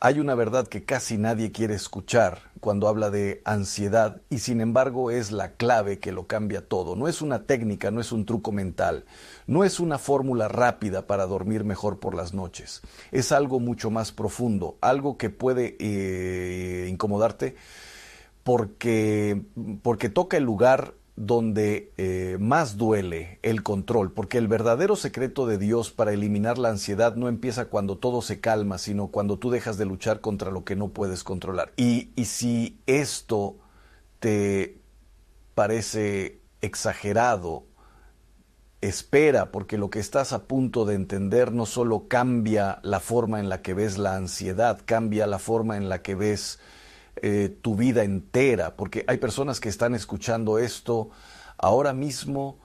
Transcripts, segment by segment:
Hay una verdad que casi nadie quiere escuchar cuando habla de ansiedad y sin embargo es la clave que lo cambia todo. No es una técnica, no es un truco mental, no es una fórmula rápida para dormir mejor por las noches. Es algo mucho más profundo, algo que puede incomodarte porque, porque toca el lugar donde más duele el control, porque el verdadero secreto de Dios para eliminar la ansiedad no empieza cuando todo se calma, sino cuando tú dejas de luchar contra lo que no puedes controlar. Y si esto te parece exagerado, espera, porque lo que estás a punto de entender no solo cambia la forma en la que ves la ansiedad, cambia la forma en la que ves tu vida entera, porque hay personas que están escuchando esto ahora mismo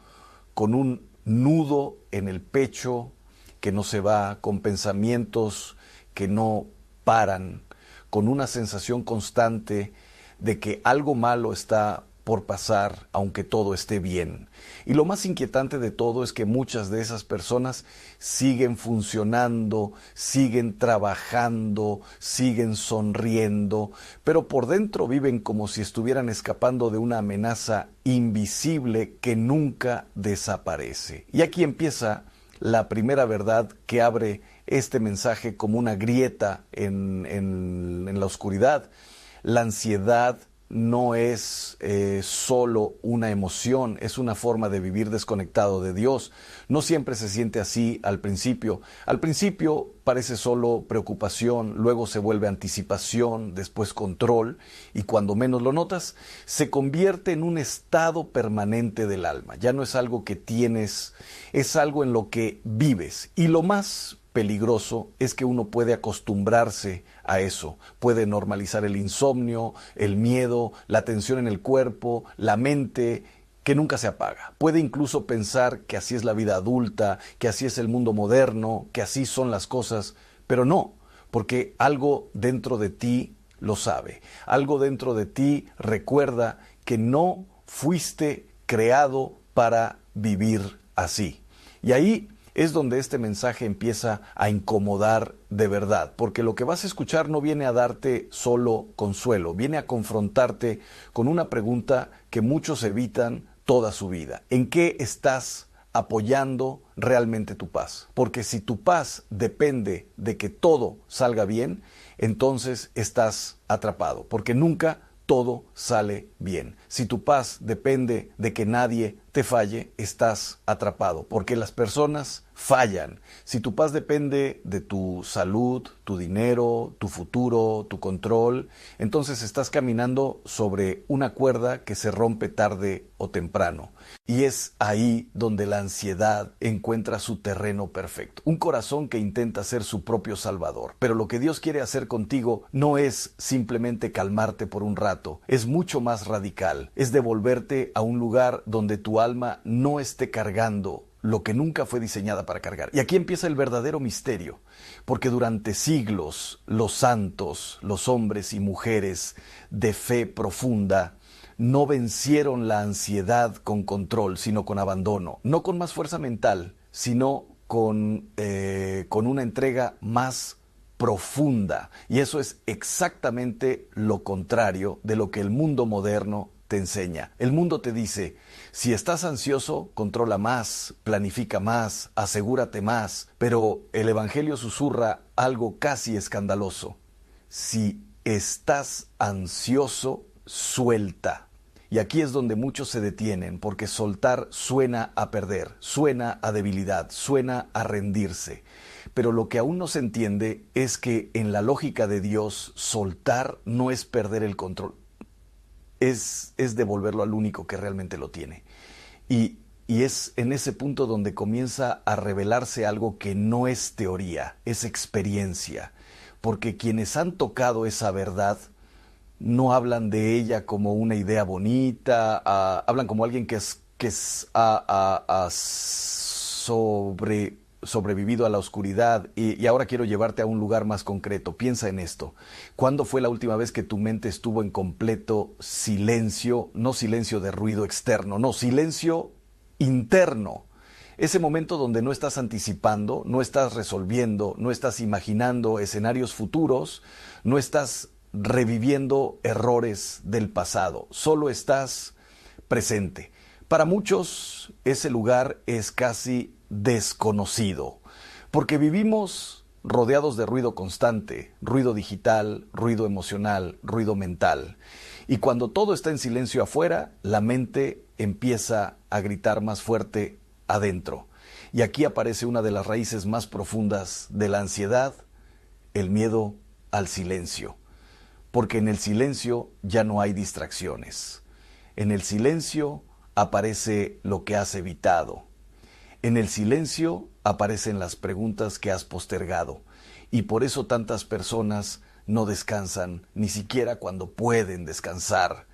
con un nudo en el pecho que no se va, con pensamientos que no paran, con una sensación constante de que algo malo está por pasar, aunque todo esté bien. Y lo más inquietante de todo es que muchas de esas personas siguen funcionando, siguen trabajando, siguen sonriendo, pero por dentro viven como si estuvieran escapando de una amenaza invisible que nunca desaparece. Y aquí empieza la primera verdad que abre este mensaje como una grieta en la oscuridad. La ansiedad no es solo una emoción, es una forma de vivir desconectado de Dios. No siempre se siente así al principio. Al principio parece solo preocupación, luego se vuelve anticipación, después control, y cuando menos lo notas, se convierte en un estado permanente del alma. Ya no es algo que tienes, es algo en lo que vives. Y lo más peligroso es que uno puede acostumbrarse a eso, puede normalizar el insomnio, el miedo, la tensión en el cuerpo, la mente que nunca se apaga. Puede incluso pensar que así es la vida adulta, que así es el mundo moderno, que así son las cosas, pero no, porque algo dentro de ti lo sabe, algo dentro de ti recuerda que no fuiste creado para vivir así. Y ahí es donde este mensaje empieza a incomodar de verdad, porque lo que vas a escuchar no viene a darte solo consuelo, viene a confrontarte con una pregunta que muchos evitan toda su vida. ¿En qué estás apoyando realmente tu paz? Porque si tu paz depende de que todo salga bien, entonces estás atrapado, porque nunca todo sale bien. Si tu paz depende de que nadie te falle, estás atrapado, porque las personas fallan. Si tu paz depende de tu salud, tu dinero, tu futuro, tu control, entonces estás caminando sobre una cuerda que se rompe tarde o temprano. Y es ahí donde la ansiedad encuentra su terreno perfecto. Un corazón que intenta ser su propio salvador. Pero lo que Dios quiere hacer contigo no es simplemente calmarte por un rato, es mucho más radical. Es devolverte a un lugar donde tu alma no esté cargando lo que nunca fue diseñada para cargar. Y aquí empieza el verdadero misterio, porque durante siglos los santos, los hombres y mujeres de fe profunda, no vencieron la ansiedad con control, sino con abandono, no con más fuerza mental, sino con una entrega más profunda. Y eso es exactamente lo contrario de lo que el mundo moderno te enseña. El mundo te dice, si estás ansioso, controla más, planifica más, asegúrate más, pero el Evangelio susurra algo casi escandaloso. Si estás ansioso, suelta. Y aquí es donde muchos se detienen, porque soltar suena a perder, suena a debilidad, suena a rendirse. Pero lo que aún no se entiende es que en la lógica de Dios, soltar no es perder el control, es devolverlo al único que realmente lo tiene. Y es en ese punto donde comienza a revelarse algo que no es teoría, es experiencia. Porque quienes han tocado esa verdad no hablan de ella como una idea bonita, hablan como alguien que ha sobrevivido a la oscuridad y ahora quiero llevarte a un lugar más concreto. Piensa en esto. ¿Cuándo fue la última vez que tu mente estuvo en completo silencio? No silencio de ruido externo, no, silencio interno, Ese momento donde no estás anticipando, no estás resolviendo, no estás imaginando escenarios futuros, no estás reviviendo errores del pasado, solo estás presente. Para muchos ese lugar es casi desconocido, porque vivimos rodeados de ruido constante, ruido digital, ruido emocional, ruido mental. Y cuando todo está en silencio afuera, la mente empieza a gritar más fuerte adentro. Y aquí aparece una de las raíces más profundas de la ansiedad, el miedo al silencio. Porque en el silencio ya no hay distracciones. En el silencio aparece lo que has evitado. En el silencio aparecen las preguntas que has postergado. Y por eso tantas personas no descansan, ni siquiera cuando pueden descansar.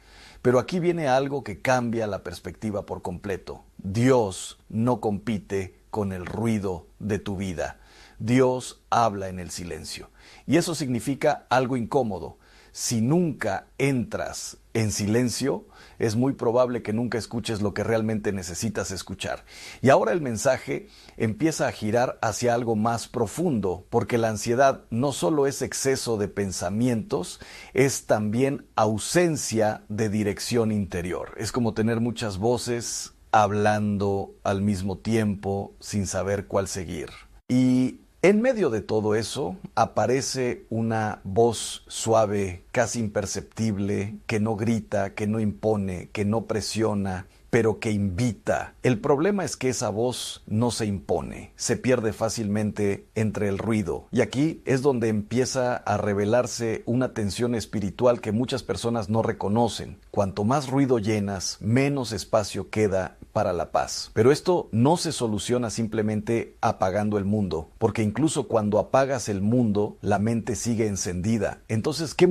Pero aquí viene algo que cambia la perspectiva por completo. Dios no compite con el ruido de tu vida. Dios habla en el silencio. Y eso significa algo incómodo. Si nunca entras en silencio, es muy probable que nunca escuches lo que realmente necesitas escuchar. Y ahora el mensaje empieza a girar hacia algo más profundo, porque la ansiedad no solo es exceso de pensamientos, es también ausencia de dirección interior. Es como tener muchas voces hablando al mismo tiempo sin saber cuál seguir. Y en medio de todo eso aparece una voz suave, casi imperceptible, que no grita, que no impone, que no presiona, pero que invita. El problema es que esa voz no se impone, se pierde fácilmente entre el ruido. Y aquí es donde empieza a revelarse una tensión espiritual que muchas personas no reconocen. Cuanto más ruido llenas, menos espacio queda para la paz. Pero esto no se soluciona simplemente apagando el mundo, porque incluso cuando apagas el mundo, la mente sigue encendida. Entonces, ¿qué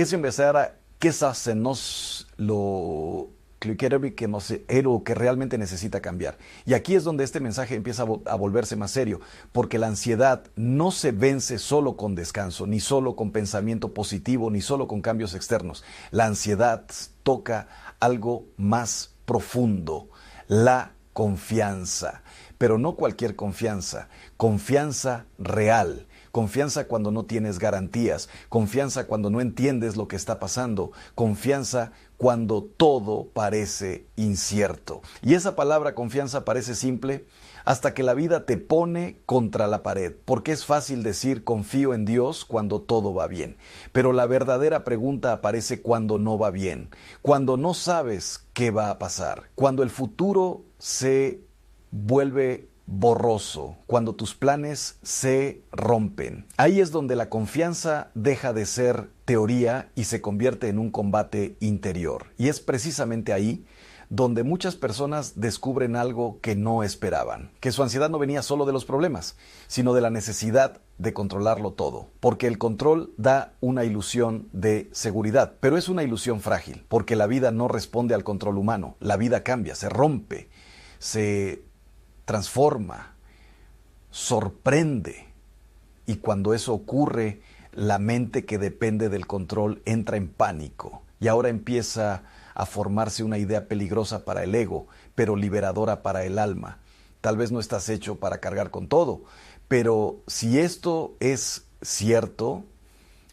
se empezará? ¿Qué se nos lo que realmente necesita cambiar? Y aquí es donde este mensaje empieza a volverse más serio, porque la ansiedad no se vence solo con descanso, ni solo con pensamiento positivo, ni solo con cambios externos. La ansiedad toca algo más profundo, la confianza, pero no cualquier confianza, confianza real. Confianza cuando no tienes garantías, confianza cuando no entiendes lo que está pasando, confianza cuando todo parece incierto. Y esa palabra confianza parece simple hasta que la vida te pone contra la pared, porque es fácil decir confío en Dios cuando todo va bien, pero la verdadera pregunta aparece cuando no va bien, cuando no sabes qué va a pasar, cuando el futuro se vuelve borroso, cuando tus planes se rompen. Ahí es donde la confianza deja de ser teoría y se convierte en un combate interior. Y es precisamente ahí donde muchas personas descubren algo que no esperaban, que su ansiedad no venía solo de los problemas, sino de la necesidad de controlarlo todo, porque el control da una ilusión de seguridad, pero es una ilusión frágil, porque la vida no responde al control humano, la vida cambia, se rompe, se transforma, sorprende, y cuando eso ocurre, la mente que depende del control entra en pánico y ahora empieza a formarse una idea peligrosa para el ego, pero liberadora para el alma. Tal vez no estás hecho para cargar con todo, pero si esto es cierto,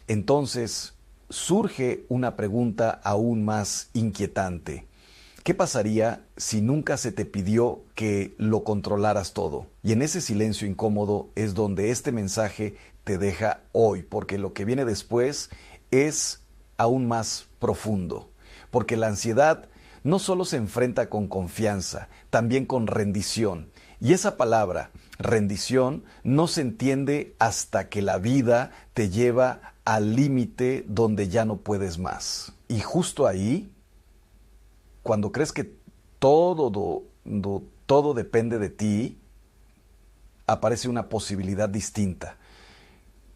entonces surge una pregunta aún más inquietante. ¿Qué pasaría si nunca se te pidió que lo controlaras todo? Y en ese silencio incómodo es donde este mensaje te deja hoy, porque lo que viene después es aún más profundo. Porque la ansiedad no solo se enfrenta con confianza, también con rendición. Y esa palabra, rendición, no se entiende hasta que la vida te lleva al límite donde ya no puedes más. Y justo ahí, cuando crees que todo depende de ti, aparece una posibilidad distinta.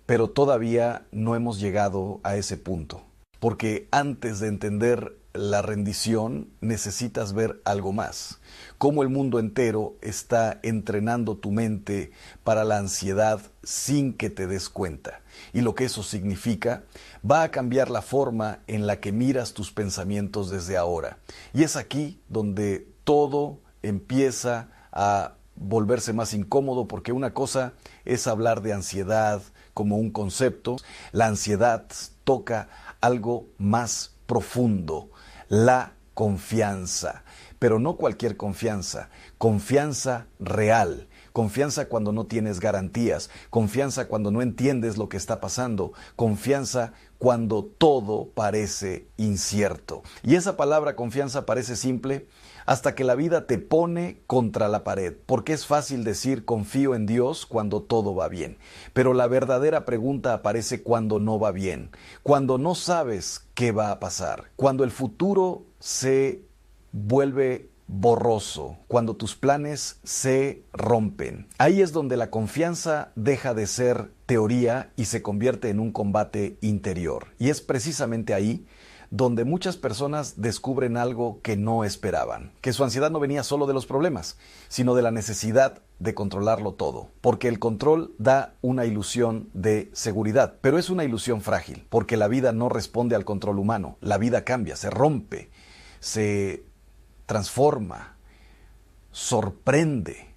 Pero todavía no hemos llegado a ese punto. Porque antes de entender la rendición, necesitas ver algo más. Cómo el mundo entero está entrenando tu mente para la ansiedad sin que te des cuenta. Y lo que eso significa va a cambiar la forma en la que miras tus pensamientos desde ahora. Y es aquí donde todo empieza a volverse más incómodo, porque una cosa es hablar de ansiedad como un concepto. La ansiedad toca algo más profundo, la confianza, pero no cualquier confianza, confianza real. Confianza cuando no tienes garantías, confianza cuando no entiendes lo que está pasando, confianza cuando todo parece incierto. Y esa palabra confianza parece simple hasta que la vida te pone contra la pared, porque es fácil decir confío en Dios cuando todo va bien, pero la verdadera pregunta aparece cuando no va bien, cuando no sabes qué va a pasar, cuando el futuro se vuelve borroso, cuando tus planes se rompen. Ahí es donde la confianza deja de ser teoría y se convierte en un combate interior. Y es precisamente ahí donde muchas personas descubren algo que no esperaban, que su ansiedad no venía solo de los problemas, sino de la necesidad de controlarlo todo, porque el control da una ilusión de seguridad, pero es una ilusión frágil, porque la vida no responde al control humano, la vida cambia, se rompe, se transforma, sorprende,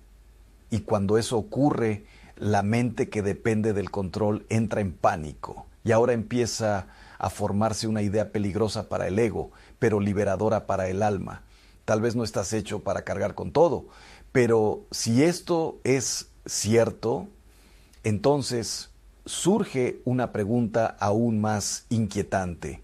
y cuando eso ocurre, la mente que depende del control entra en pánico y ahora empieza a formarse una idea peligrosa para el ego, pero liberadora para el alma. Tal vez no estás hecho para cargar con todo, pero si esto es cierto, entonces surge una pregunta aún más inquietante.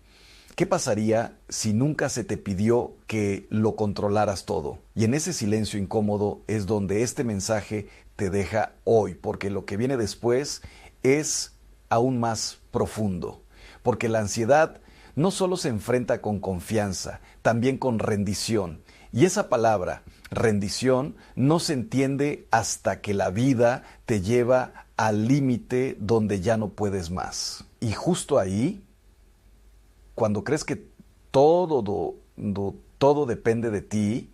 ¿Qué pasaría si nunca se te pidió que lo controlaras todo? Y en ese silencio incómodo es donde este mensaje te deja hoy, porque lo que viene después es aún más profundo. Porque la ansiedad no solo se enfrenta con confianza, también con rendición. Y esa palabra, rendición, no se entiende hasta que la vida te lleva al límite donde ya no puedes más. Y justo ahí, cuando crees que todo depende de ti,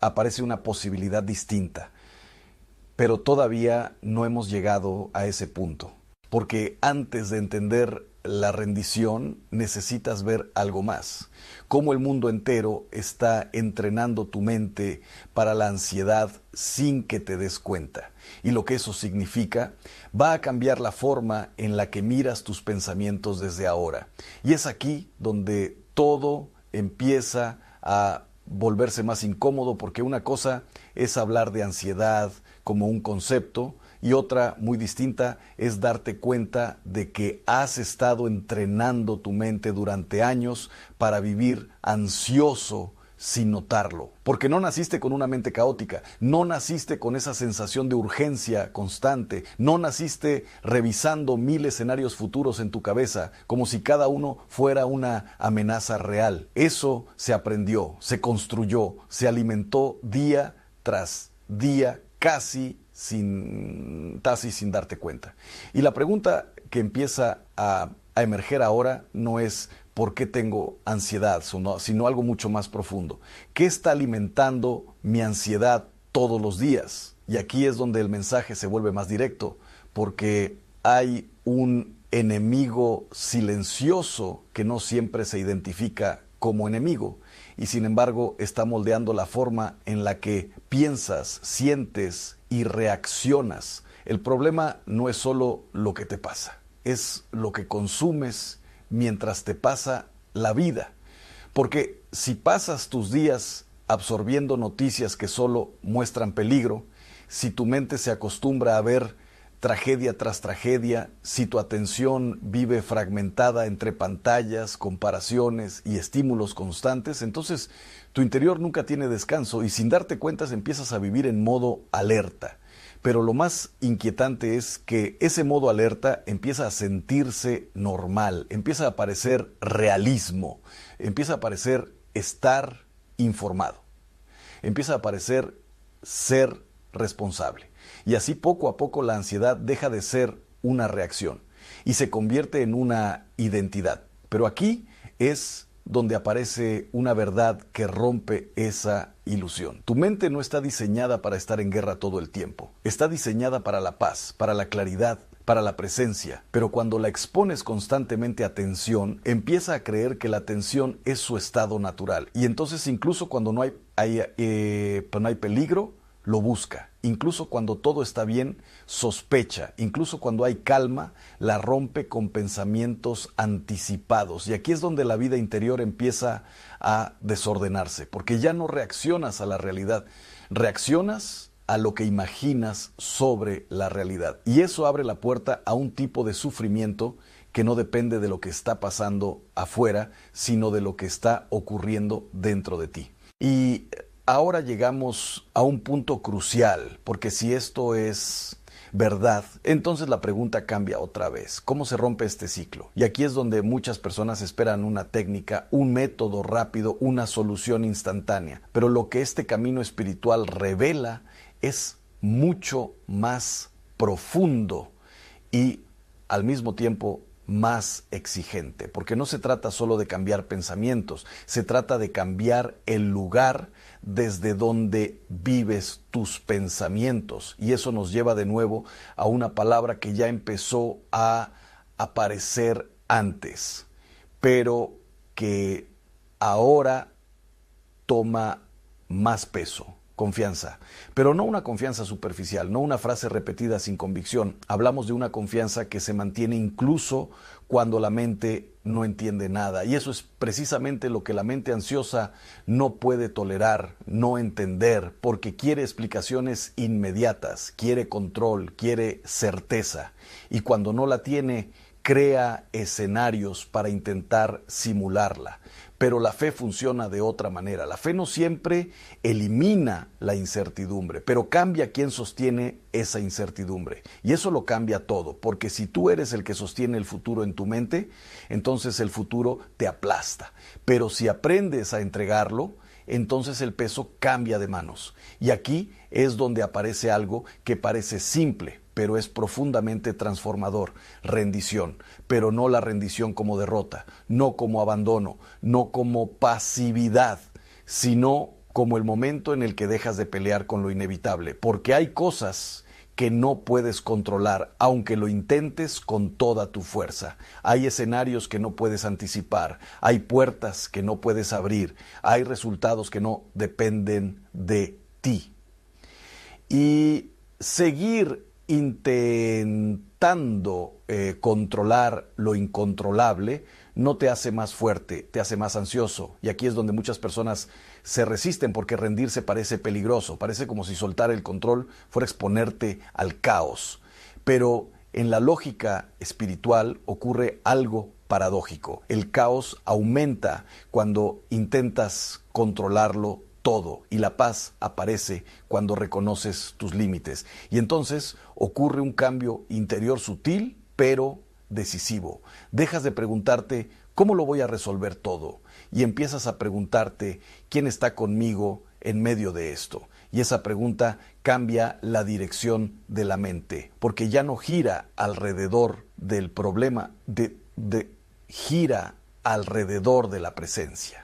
aparece una posibilidad distinta. Pero todavía no hemos llegado a ese punto. Porque antes de entender la rendición, necesitas ver algo más. Cómo el mundo entero está entrenando tu mente para la ansiedad sin que te des cuenta. Y lo que eso significa va a cambiar la forma en la que miras tus pensamientos desde ahora. Y es aquí donde todo empieza a volverse más incómodo, porque una cosa es hablar de ansiedad como un concepto, y otra muy distinta es darte cuenta de que has estado entrenando tu mente durante años para vivir ansioso sin notarlo. Porque no naciste con una mente caótica, no naciste con esa sensación de urgencia constante, no naciste revisando 1000 escenarios futuros en tu cabeza, como si cada uno fuera una amenaza real. Eso se aprendió, se construyó, se alimentó día tras día, casi sin darte cuenta. Y la pregunta que empieza a emerger ahora no es ¿por qué tengo ansiedad?, sino algo mucho más profundo. ¿Qué está alimentando mi ansiedad todos los días? Y aquí es donde el mensaje se vuelve más directo, porque hay un enemigo silencioso que no siempre se identifica como enemigo, y sin embargo está moldeando la forma en la que piensas, sientes y reaccionas. El problema no es solo lo que te pasa, es lo que consumes mientras te pasa la vida. Porque si pasas tus días absorbiendo noticias que solo muestran peligro, si tu mente se acostumbra a ver tragedia tras tragedia, si tu atención vive fragmentada entre pantallas, comparaciones y estímulos constantes, entonces tu interior nunca tiene descanso y sin darte cuenta empiezas a vivir en modo alerta. Pero lo más inquietante es que ese modo alerta empieza a sentirse normal, empieza a aparecer realismo, empieza a aparecer estar informado, empieza a aparecer ser responsable. Y así poco a poco la ansiedad deja de ser una reacción y se convierte en una identidad. Pero aquí es donde aparece una verdad que rompe esa ilusión. Tu mente no está diseñada para estar en guerra todo el tiempo. Está diseñada para la paz, para la claridad, para la presencia, pero cuando la expones constantemente a tensión, empieza a creer que la tensión es su estado natural. Y entonces incluso cuando no hay peligro, lo busca. Incluso cuando todo está bien, sospecha. Incluso cuando hay calma, la rompe con pensamientos anticipados. Y aquí es donde la vida interior empieza a desordenarse, porque ya no reaccionas a la realidad, reaccionas a lo que imaginas sobre la realidad. Y eso abre la puerta a un tipo de sufrimiento que no depende de lo que está pasando afuera, sino de lo que está ocurriendo dentro de ti. Y ahora llegamos a un punto crucial, porque si esto es verdad, entonces la pregunta cambia otra vez. ¿Cómo se rompe este ciclo? Y aquí es donde muchas personas esperan una técnica, un método rápido, una solución instantánea. Pero lo que este camino espiritual revela es mucho más profundo y al mismo tiempo más exigente, porque no se trata solo de cambiar pensamientos, se trata de cambiar el lugar desde donde vives tus pensamientos. Y eso nos lleva de nuevo a una palabra que ya empezó a aparecer antes, pero que ahora toma más peso. Confianza, pero no una confianza superficial, no una frase repetida sin convicción. Hablamos de una confianza que se mantiene incluso cuando la mente no entiende nada. Y eso es precisamente lo que la mente ansiosa no puede tolerar, no entender, porque quiere explicaciones inmediatas, quiere control, quiere certeza. Y cuando no la tiene, crea escenarios para intentar simularla. Pero la fe funciona de otra manera. La fe no siempre elimina la incertidumbre, pero cambia quién sostiene esa incertidumbre. Y eso lo cambia todo, porque si tú eres el que sostiene el futuro en tu mente, entonces el futuro te aplasta. Pero si aprendes a entregarlo, entonces el peso cambia de manos. Y aquí es donde aparece algo que parece simple, pero es profundamente transformador. Rendición, pero no la rendición como derrota, no como abandono, no como pasividad, sino como el momento en el que dejas de pelear con lo inevitable, porque hay cosas que no puedes controlar, aunque lo intentes con toda tu fuerza. Hay escenarios que no puedes anticipar, hay puertas que no puedes abrir, hay resultados que no dependen de ti. Y seguir intentando controlar lo incontrolable no te hace más fuerte, te hace más ansioso. Y aquí es donde muchas personas se resisten, porque rendirse parece peligroso, parece como si soltar el control fuera exponerte al caos. Pero en la lógica espiritual ocurre algo paradójico. El caos aumenta cuando intentas controlarlo todo, y la paz aparece cuando reconoces tus límites. Y entonces ocurre un cambio interior sutil, pero decisivo. Dejas de preguntarte ¿cómo lo voy a resolver todo? Y empiezas a preguntarte ¿quién está conmigo en medio de esto? Y esa pregunta cambia la dirección de la mente, porque ya no gira alrededor del problema, gira alrededor de la presencia.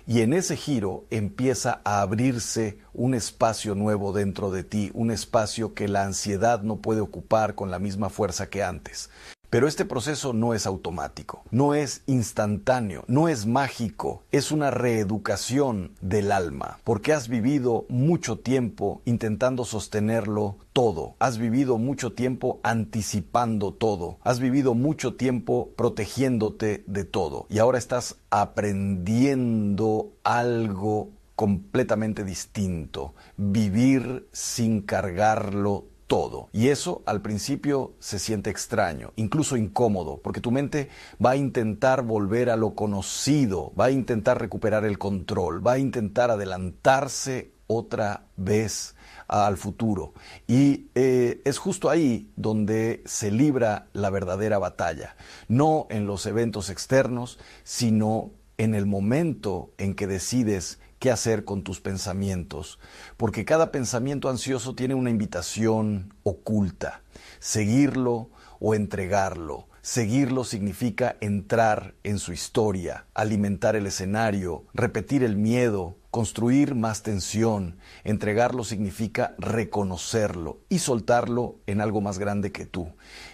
Y en ese giro empieza a abrirse un espacio nuevo dentro de ti, un espacio que la ansiedad no puede ocupar con la misma fuerza que antes. Pero este proceso no es automático, no es instantáneo, no es mágico, es una reeducación del alma, porque has vivido mucho tiempo intentando sostenerlo todo, has vivido mucho tiempo anticipando todo, has vivido mucho tiempo protegiéndote de todo, y ahora estás aprendiendo algo completamente distinto, vivir sin cargarlo todo. Y eso al principio se siente extraño, incluso incómodo, porque tu mente va a intentar volver a lo conocido, va a intentar recuperar el control, va a intentar adelantarse otra vez al futuro. Y es justo ahí donde se libra la verdadera batalla, no en los eventos externos, sino en el momento en que decides qué hacer con tus pensamientos, porque cada pensamiento ansioso tiene una invitación oculta: seguirlo o entregarlo. Seguirlo significa entrar en su historia, alimentar el escenario, repetir el miedo, construir más tensión. Entregarlo significa reconocerlo y soltarlo en algo más grande que tú.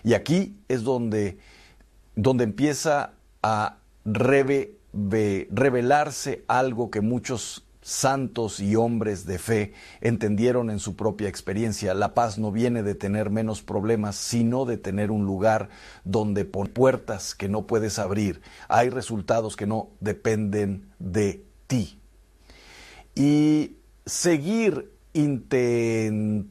Y aquí es donde empieza a revelarse algo que muchos santos y hombres de fe entendieron en su propia experiencia. La paz no viene de tener menos problemas, sino de tener un lugar donde poner puertas que no puedes abrir. Hay resultados que no dependen de ti. Y seguir intentando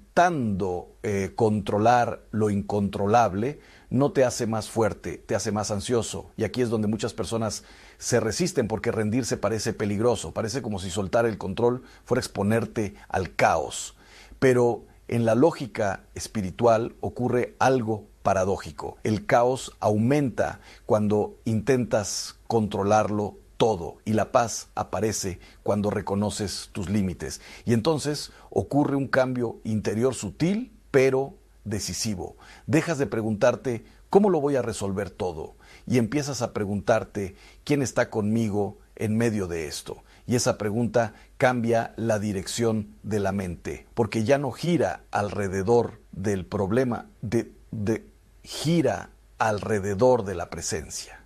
controlar lo incontrolable no te hace más fuerte, te hace más ansioso. Y aquí es donde muchas personas se resisten porque rendirse parece peligroso, parece como si soltar el control fuera exponerte al caos. Pero en la lógica espiritual ocurre algo paradójico. El caos aumenta cuando intentas controlarlo todo y la paz aparece cuando reconoces tus límites. Y entonces ocurre un cambio interior sutil, pero decisivo. Dejas de preguntarte ¿cómo lo voy a resolver todo? Y empiezas a preguntarte ¿quién está conmigo en medio de esto? Y esa pregunta cambia la dirección de la mente, porque ya no gira alrededor del problema, gira alrededor de la presencia.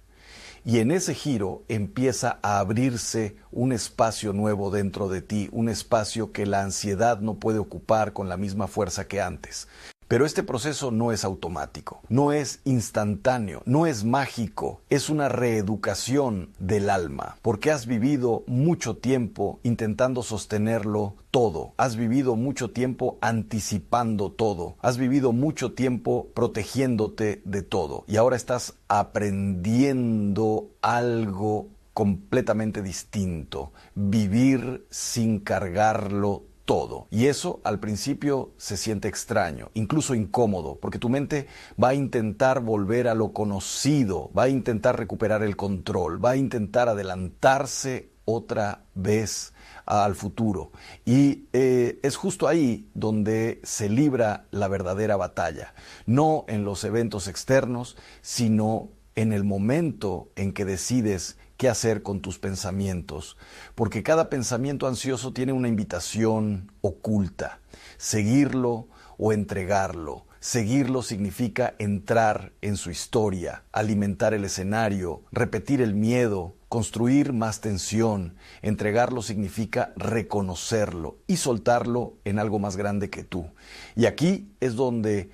Y en ese giro empieza a abrirse un espacio nuevo dentro de ti, un espacio que la ansiedad no puede ocupar con la misma fuerza que antes. Pero este proceso no es automático, no es instantáneo, no es mágico, es una reeducación del alma, porque has vivido mucho tiempo intentando sostenerlo todo, has vivido mucho tiempo anticipando todo, has vivido mucho tiempo protegiéndote de todo y ahora estás aprendiendo algo completamente distinto, vivir sin cargarlo todo. Y eso al principio se siente extraño, incluso incómodo, porque tu mente va a intentar volver a lo conocido, va a intentar recuperar el control, va a intentar adelantarse otra vez al futuro. Y es justo ahí donde se libra la verdadera batalla, no en los eventos externos, sino en el momento en que decides qué hacer con tus pensamientos, porque cada pensamiento ansioso tiene una invitación oculta, seguirlo o entregarlo. Seguirlo significa entrar en su historia, alimentar el escenario, repetir el miedo, construir más tensión. Entregarlo significa reconocerlo y soltarlo en algo más grande que tú. Y aquí es donde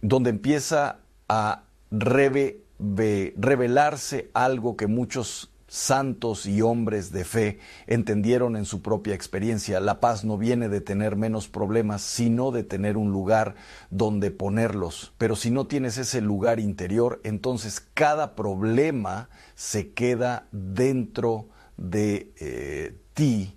empieza a revelarse algo que muchos santos y hombres de fe entendieron en su propia experiencia. La paz no viene de tener menos problemas, sino de tener un lugar donde ponerlos. Pero si no tienes ese lugar interior, entonces cada problema se queda dentro de ti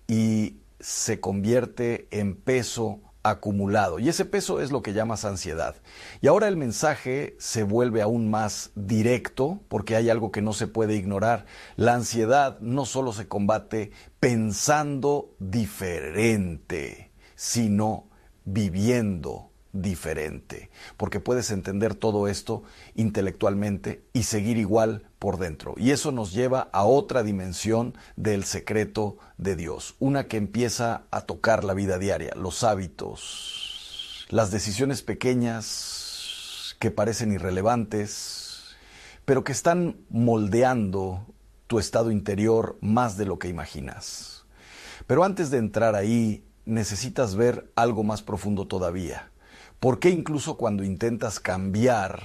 y se convierte en peso acumulado. Y ese peso es lo que llamas ansiedad. Y ahora el mensaje se vuelve aún más directo porque hay algo que no se puede ignorar. La ansiedad no solo se combate pensando diferente, sino viviendo diferente, porque puedes entender todo esto intelectualmente y seguir igual por dentro. Y eso nos lleva a otra dimensión del secreto de Dios, una que empieza a tocar la vida diaria, los hábitos, las decisiones pequeñas que parecen irrelevantes, pero que están moldeando tu estado interior más de lo que imaginas. Pero antes de entrar ahí, necesitas ver algo más profundo todavía. ¿Por qué incluso cuando intentas cambiar,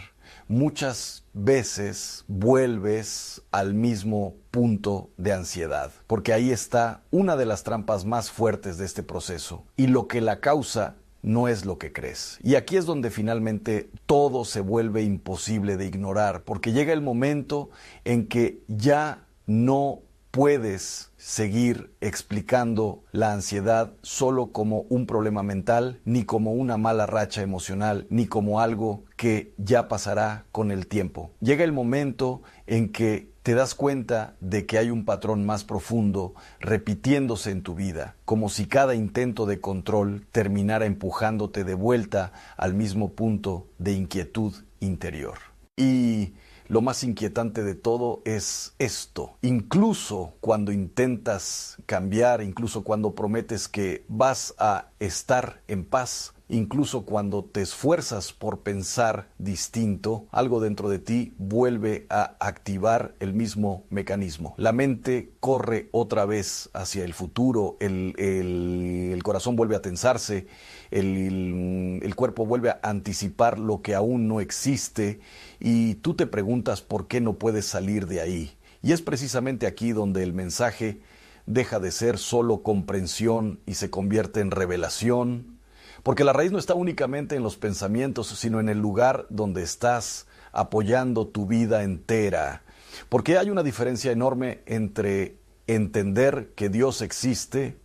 muchas veces vuelves al mismo punto de ansiedad? Porque ahí está una de las trampas más fuertes de este proceso. Y lo que la causa no es lo que crees. Y aquí es donde finalmente todo se vuelve imposible de ignorar, porque llega el momento en que ya no puedes seguir explicando la ansiedad solo como un problema mental, ni como una mala racha emocional, ni como algo que ya pasará con el tiempo. Llega el momento en que te das cuenta de que hay un patrón más profundo repitiéndose en tu vida, como si cada intento de control terminara empujándote de vuelta al mismo punto de inquietud interior. Y Lo más inquietante de todo es esto. Incluso cuando intentas cambiar, incluso cuando prometes que vas a estar en paz, incluso cuando te esfuerzas por pensar distinto, algo dentro de ti vuelve a activar el mismo mecanismo. La mente corre otra vez hacia el futuro, el corazón vuelve a tensarse, el cuerpo vuelve a anticipar lo que aún no existe y tú te preguntas por qué no puedes salir de ahí. Y es precisamente aquí donde el mensaje deja de ser solo comprensión y se convierte en revelación. Porque la raíz no está únicamente en los pensamientos, sino en el lugar donde estás apoyando tu vida entera. Porque hay una diferencia enorme entre entender que Dios existe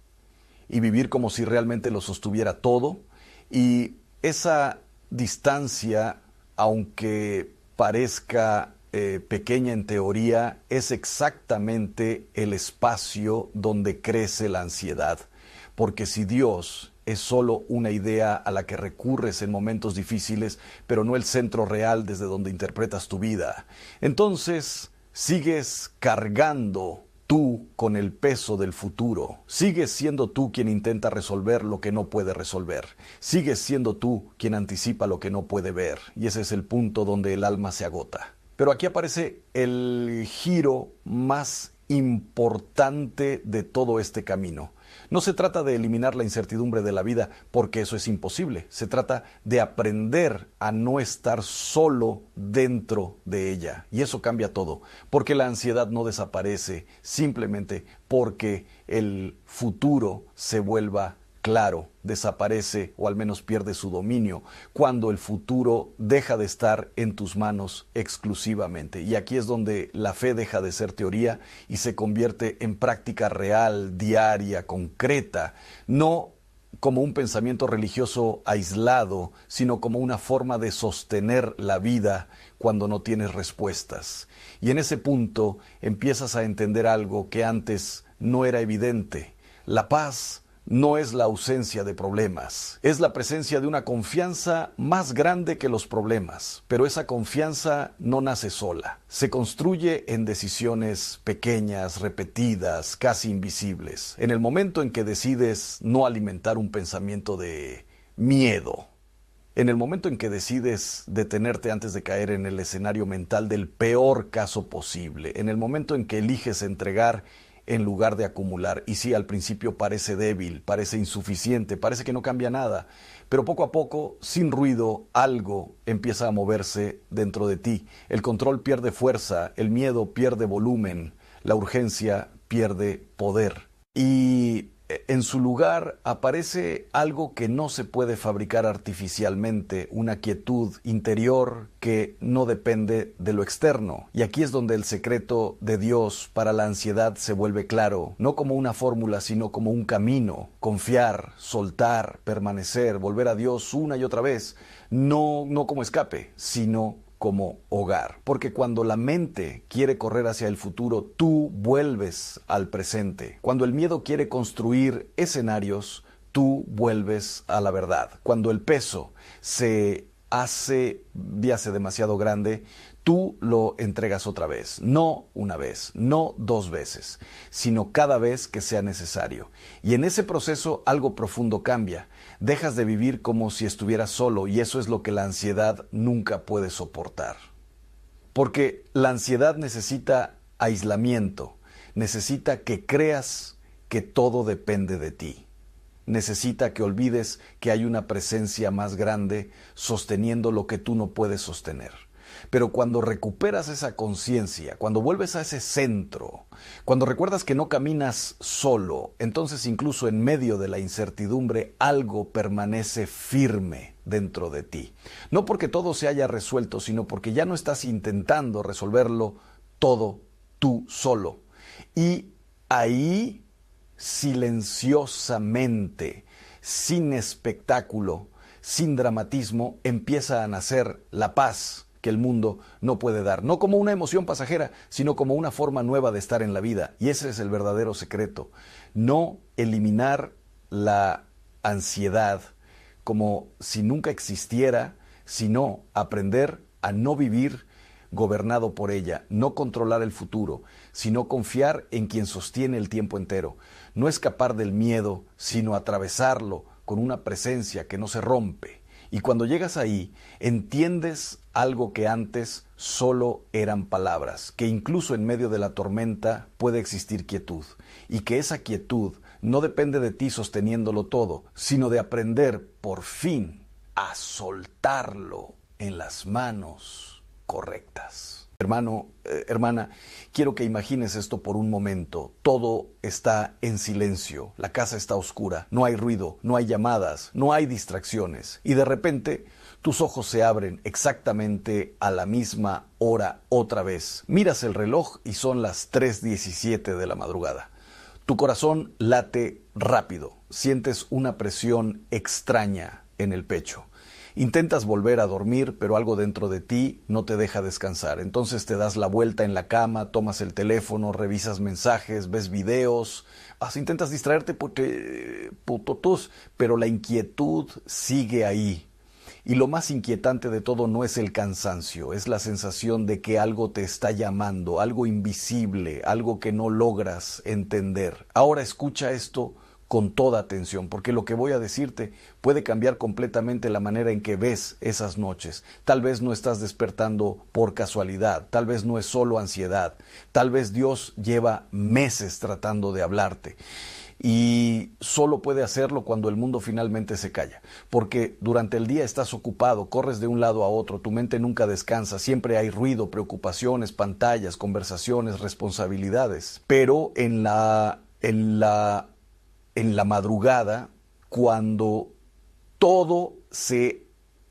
y vivir como si realmente lo sostuviera todo. Y esa distancia, aunque parezca pequeña en teoría, es exactamente el espacio donde crece la ansiedad. Porque si Dios es solo una idea a la que recurres en momentos difíciles, pero no el centro real desde donde interpretas tu vida, entonces sigues cargando tú con el peso del futuro. Sigues siendo tú quien intenta resolver lo que no puede resolver. Sigues siendo tú quien anticipa lo que no puede ver. Y ese es el punto donde el alma se agota. Pero aquí aparece el giro más importante de todo este camino. No se trata de eliminar la incertidumbre de la vida, porque eso es imposible. Se trata de aprender a no estar solo dentro de ella. Y eso cambia todo, porque la ansiedad no desaparece simplemente porque el futuro se vuelva claro, desaparece o al menos pierde su dominio cuando el futuro deja de estar en tus manos exclusivamente. Y aquí es donde la fe deja de ser teoría y se convierte en práctica real, diaria, concreta, no como un pensamiento religioso aislado, sino como una forma de sostener la vida cuando no tienes respuestas. Y en ese punto empiezas a entender algo que antes no era evidente. La paz no es la ausencia de problemas, es la presencia de una confianza más grande que los problemas, pero esa confianza no nace sola, se construye en decisiones pequeñas, repetidas, casi invisibles. En el momento en que decides no alimentar un pensamiento de miedo, en el momento en que decides detenerte antes de caer en el escenario mental del peor caso posible, en el momento en que eliges entregar en lugar de acumular. Y sí, al principio parece débil, parece insuficiente, parece que no cambia nada, pero poco a poco, sin ruido, algo empieza a moverse dentro de ti. El control pierde fuerza, el miedo pierde volumen, la urgencia pierde poder. Y en su lugar aparece algo que no se puede fabricar artificialmente, una quietud interior que no depende de lo externo. Y aquí es donde el secreto de Dios para la ansiedad se vuelve claro, no como una fórmula, sino como un camino. Confiar, soltar, permanecer, volver a Dios una y otra vez, no como escape, sino como hogar. Porque cuando la mente quiere correr hacia el futuro, tú vuelves al presente. Cuando el miedo quiere construir escenarios, tú vuelves a la verdad. Cuando el peso se hace demasiado grande, tú lo entregas otra vez. No una vez, no dos veces, sino cada vez que sea necesario. Y en ese proceso algo profundo cambia. Dejas de vivir como si estuvieras solo, y eso es lo que la ansiedad nunca puede soportar. Porque la ansiedad necesita aislamiento, necesita que creas que todo depende de ti. Necesita que olvides que hay una presencia más grande sosteniendo lo que tú no puedes sostener. Pero cuando recuperas esa conciencia, cuando vuelves a ese centro, cuando recuerdas que no caminas solo, entonces incluso en medio de la incertidumbre algo permanece firme dentro de ti. No porque todo se haya resuelto, sino porque ya no estás intentando resolverlo todo tú solo. Y ahí, silenciosamente, sin espectáculo, sin dramatismo, empieza a nacer la paz que el mundo no puede dar, no como una emoción pasajera, sino como una forma nueva de estar en la vida. Y ese es el verdadero secreto. No eliminar la ansiedad como si nunca existiera, sino aprender a no vivir gobernado por ella, no controlar el futuro, sino confiar en quien sostiene el tiempo entero, no escapar del miedo, sino atravesarlo con una presencia que no se rompe. Y cuando llegas ahí, entiendes algo que antes solo eran palabras, que incluso en medio de la tormenta puede existir quietud, y que esa quietud no depende de ti sosteniéndolo todo, sino de aprender por fin a soltarlo en las manos correctas. Hermano, hermana, quiero que imagines esto por un momento. Todo está en silencio, la casa está oscura, no hay ruido, no hay llamadas, no hay distracciones. Y de repente tus ojos se abren exactamente a la misma hora otra vez. Miras el reloj y son las 3:17 de la madrugada. Tu corazón late rápido, sientes una presión extraña en el pecho. Intentas volver a dormir, pero algo dentro de ti no te deja descansar. Entonces te das la vuelta en la cama, tomas el teléfono, revisas mensajes, ves videos, intentas distraerte pero la inquietud sigue ahí. Y lo más inquietante de todo no es el cansancio, es la sensación de que algo te está llamando, algo invisible, algo que no logras entender. Ahora escucha esto con toda atención, porque lo que voy a decirte puede cambiar completamente la manera en que ves esas noches. Tal vez no estás despertando por casualidad, tal vez no es solo ansiedad, tal vez Dios lleva meses tratando de hablarte. Y solo puede hacerlo cuando el mundo finalmente se calla, porque durante el día estás ocupado, corres de un lado a otro, tu mente nunca descansa, siempre hay ruido, preocupaciones, pantallas, conversaciones, responsabilidades. Pero en la madrugada, cuando todo se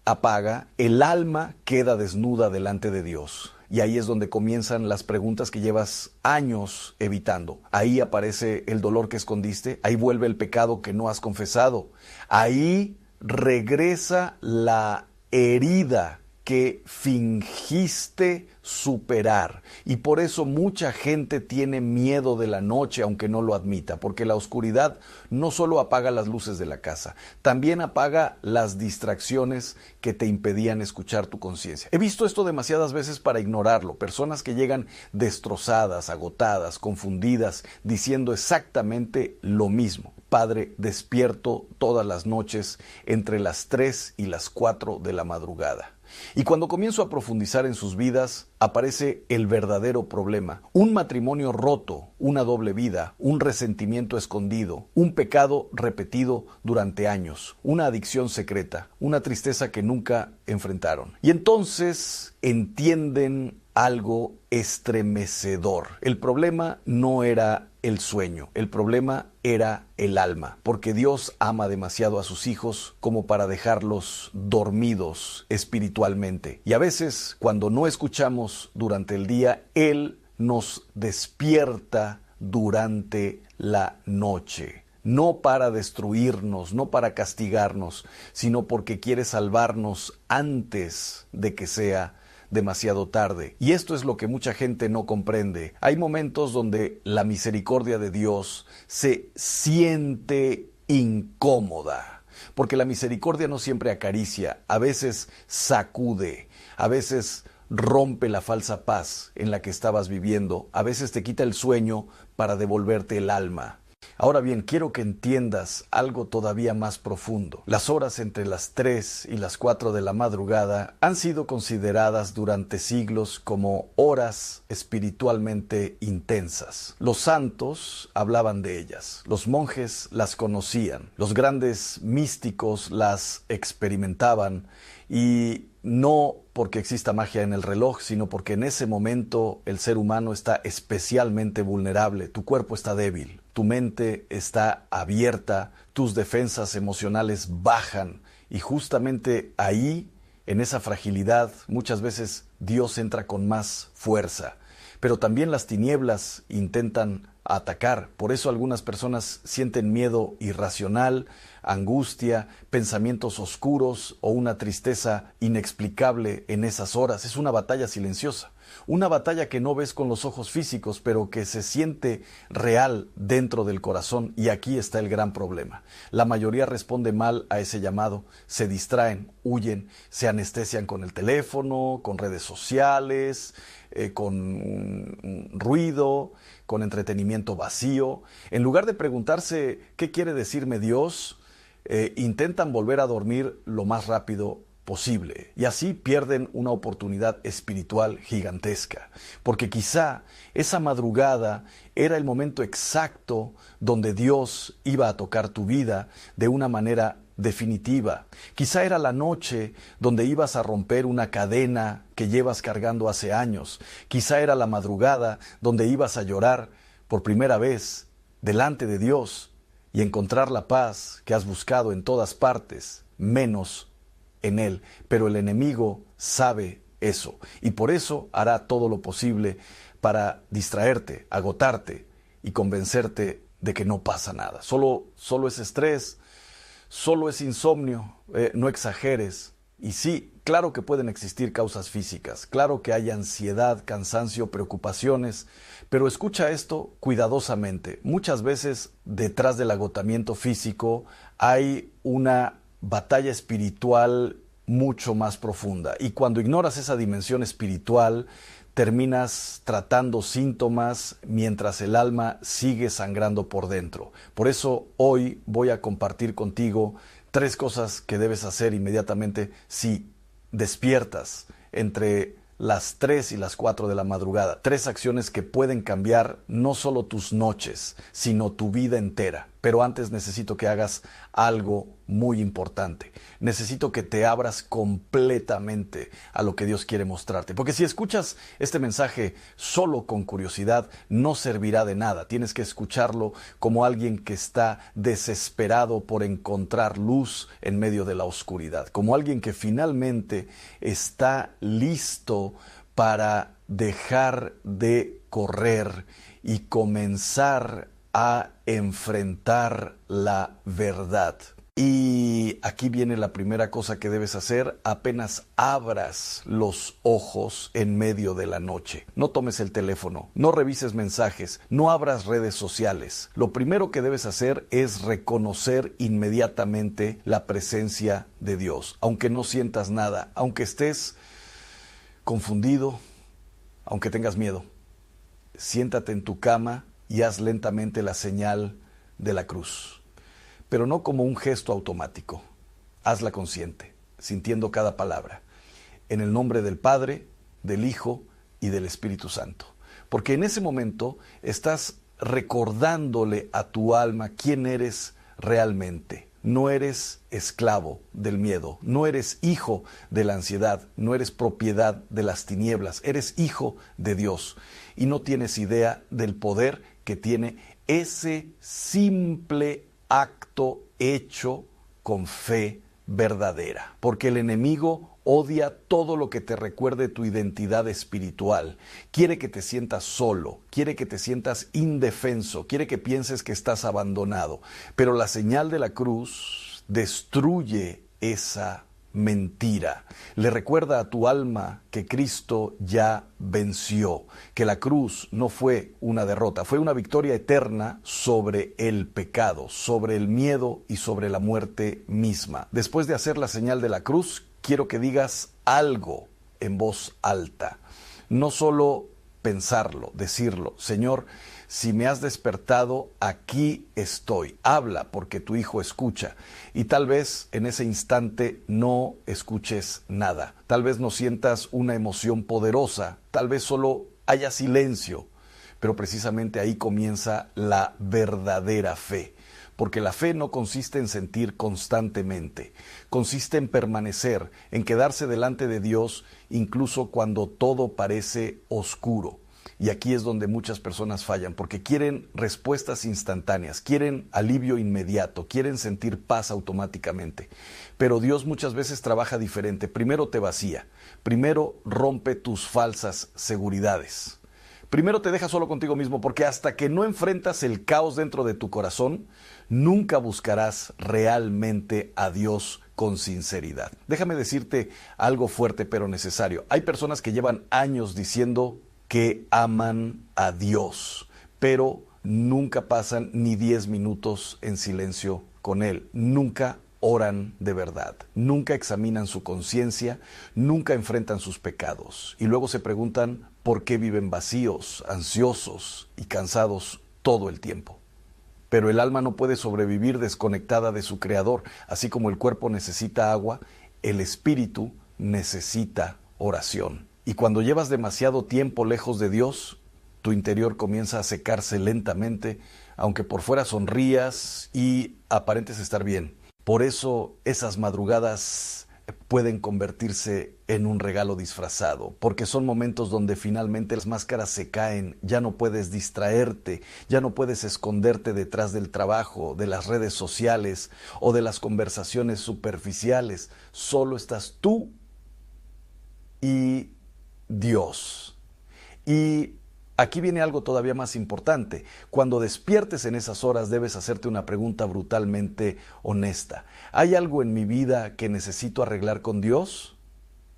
apaga, el alma queda desnuda delante de Dios. Y ahí es donde comienzan las preguntas que llevas años evitando. Ahí aparece el dolor que escondiste, ahí vuelve el pecado que no has confesado, ahí regresa la herida que fingiste superar. Y por eso mucha gente tiene miedo de la noche, aunque no lo admita, porque la oscuridad no solo apaga las luces de la casa, también apaga las distracciones que te impedían escuchar tu conciencia. He visto esto demasiadas veces para ignorarlo, personas que llegan destrozadas, agotadas, confundidas, diciendo exactamente lo mismo. Padre, despierto todas las noches entre las 3 y las 4 de la madrugada. Y cuando comienzo a profundizar en sus vidas, aparece el verdadero problema. Un matrimonio roto, una doble vida, un resentimiento escondido, un pecado repetido durante años, una adicción secreta, una tristeza que nunca enfrentaron. Y entonces entienden algo estremecedor. El problema no era el sueño, el problema era el alma, porque Dios ama demasiado a sus hijos como para dejarlos dormidos espiritualmente. Y a veces, cuando no escuchamos durante el día, Él nos despierta durante la noche. No para destruirnos, no para castigarnos, sino porque quiere salvarnos antes de que sea demasiado tarde. Y esto es lo que mucha gente no comprende. Hay momentos donde la misericordia de Dios se siente incómoda, porque la misericordia no siempre acaricia, a veces sacude, a veces rompe la falsa paz en la que estabas viviendo, a veces te quita el sueño para devolverte el alma. Ahora bien, quiero que entiendas algo todavía más profundo. Las horas entre las 3 y las 4 de la madrugada han sido consideradas durante siglos como horas espiritualmente intensas. Los santos hablaban de ellas, los monjes las conocían, los grandes místicos las experimentaban, y no porque exista magia en el reloj, sino porque en ese momento el ser humano está especialmente vulnerable, tu cuerpo está débil, tu mente está abierta, tus defensas emocionales bajan, y justamente ahí, en esa fragilidad, muchas veces Dios entra con más fuerza. Pero también las tinieblas intentan a atacar. Por eso algunas personas sienten miedo irracional, angustia, pensamientos oscuros o una tristeza inexplicable en esas horas. Es una batalla silenciosa, una batalla que no ves con los ojos físicos, pero que se siente real dentro del corazón. Y aquí está el gran problema. La mayoría responde mal a ese llamado, se distraen, huyen, se anestesian con el teléfono, con redes sociales, con ruido, con entretenimiento vacío. En lugar de preguntarse qué quiere decirme Dios, intentan volver a dormir lo más rápido posible, y así pierden una oportunidad espiritual gigantesca, porque quizá esa madrugada era el momento exacto donde Dios iba a tocar tu vida de una manera definitiva. Quizá era la noche donde ibas a romper una cadena que llevas cargando hace años. Quizá era la madrugada donde ibas a llorar por primera vez delante de Dios y encontrar la paz que has buscado en todas partes, menos en Él. Pero el enemigo sabe eso y por eso hará todo lo posible para distraerte, agotarte y convencerte de que no pasa nada. Solo es estrés, solo es insomnio, no exageres. Y sí, claro que pueden existir causas físicas, claro que hay ansiedad, cansancio, preocupaciones, pero escucha esto cuidadosamente. Muchas veces detrás del agotamiento físico hay una batalla espiritual mucho más profunda. Y cuando ignoras esa dimensión espiritual, terminas tratando síntomas mientras el alma sigue sangrando por dentro. Por eso hoy voy a compartir contigo 3 cosas que debes hacer inmediatamente si despiertas entre las 3 y las 4 de la madrugada. 3 acciones que pueden cambiar no solo tus noches, sino tu vida entera. Pero antes necesito que hagas algo muy importante. Necesito que te abras completamente a lo que Dios quiere mostrarte. Porque si escuchas este mensaje solo con curiosidad, no servirá de nada. Tienes que escucharlo como alguien que está desesperado por encontrar luz en medio de la oscuridad. Como alguien que finalmente está listo para dejar de correr y comenzar a enfrentar la verdad. Y aquí viene la primera cosa que debes hacer apenas abras los ojos en medio de la noche. No tomes el teléfono, no revises mensajes, no abras redes sociales. Lo primero que debes hacer es reconocer inmediatamente la presencia de Dios. Aunque no sientas nada, aunque estés confundido, aunque tengas miedo, siéntate en tu cama y haz lentamente la señal de la cruz. Pero no como un gesto automático. Hazla consciente, sintiendo cada palabra. En el nombre del Padre, del Hijo y del Espíritu Santo. Porque en ese momento estás recordándole a tu alma quién eres realmente. No eres esclavo del miedo, no eres hijo de la ansiedad, no eres propiedad de las tinieblas, eres hijo de Dios. Y no tienes idea del poder que tiene ese simple acto hecho con fe verdadera. Porque el enemigo odia todo lo que te recuerde tu identidad espiritual. Quiere que te sientas solo, quiere que te sientas indefenso, quiere que pienses que estás abandonado. Pero la señal de la cruz destruye esa mentira. Le recuerda a tu alma que Cristo ya venció, que la cruz no fue una derrota, fue una victoria eterna sobre el pecado, sobre el miedo y sobre la muerte misma. Después de hacer la señal de la cruz, quiero que digas algo en voz alta, no solo pensarlo, decirlo. Señor, si me has despertado, aquí estoy. Habla, porque tu Hijo escucha. Y tal vez en ese instante no escuches nada. Tal vez no sientas una emoción poderosa. Tal vez solo haya silencio. Pero precisamente ahí comienza la verdadera fe. Porque la fe no consiste en sentir constantemente. Consiste en permanecer, en quedarse delante de Dios, incluso cuando todo parece oscuro. Y aquí es donde muchas personas fallan, porque quieren respuestas instantáneas, quieren alivio inmediato, quieren sentir paz automáticamente. Pero Dios muchas veces trabaja diferente. Primero te vacía, primero rompe tus falsas seguridades, Primero te deja solo contigo mismo, porque hasta que no enfrentas el caos dentro de tu corazón, nunca buscarás realmente a Dios con sinceridad. Déjame decirte algo fuerte pero necesario. Hay personas que llevan años diciendo que aman a Dios, pero nunca pasan ni 10 minutos en silencio con Él. Nunca oran de verdad, nunca examinan su conciencia, nunca enfrentan sus pecados y luego se preguntan por qué viven vacíos, ansiosos y cansados todo el tiempo. Pero el alma no puede sobrevivir desconectada de su Creador, así como el cuerpo necesita agua, el espíritu necesita oración. Y cuando llevas demasiado tiempo lejos de Dios, tu interior comienza a secarse lentamente, aunque por fuera sonrías y aparentes estar bien. Por eso esas madrugadas pueden convertirse en un regalo disfrazado, porque son momentos donde finalmente las máscaras se caen, ya no puedes distraerte, ya no puedes esconderte detrás del trabajo, de las redes sociales o de las conversaciones superficiales. Solo estás tú y Dios. Y aquí viene algo todavía más importante. Cuando despiertes en esas horas debes hacerte una pregunta brutalmente honesta. ¿Hay algo en mi vida que necesito arreglar con Dios?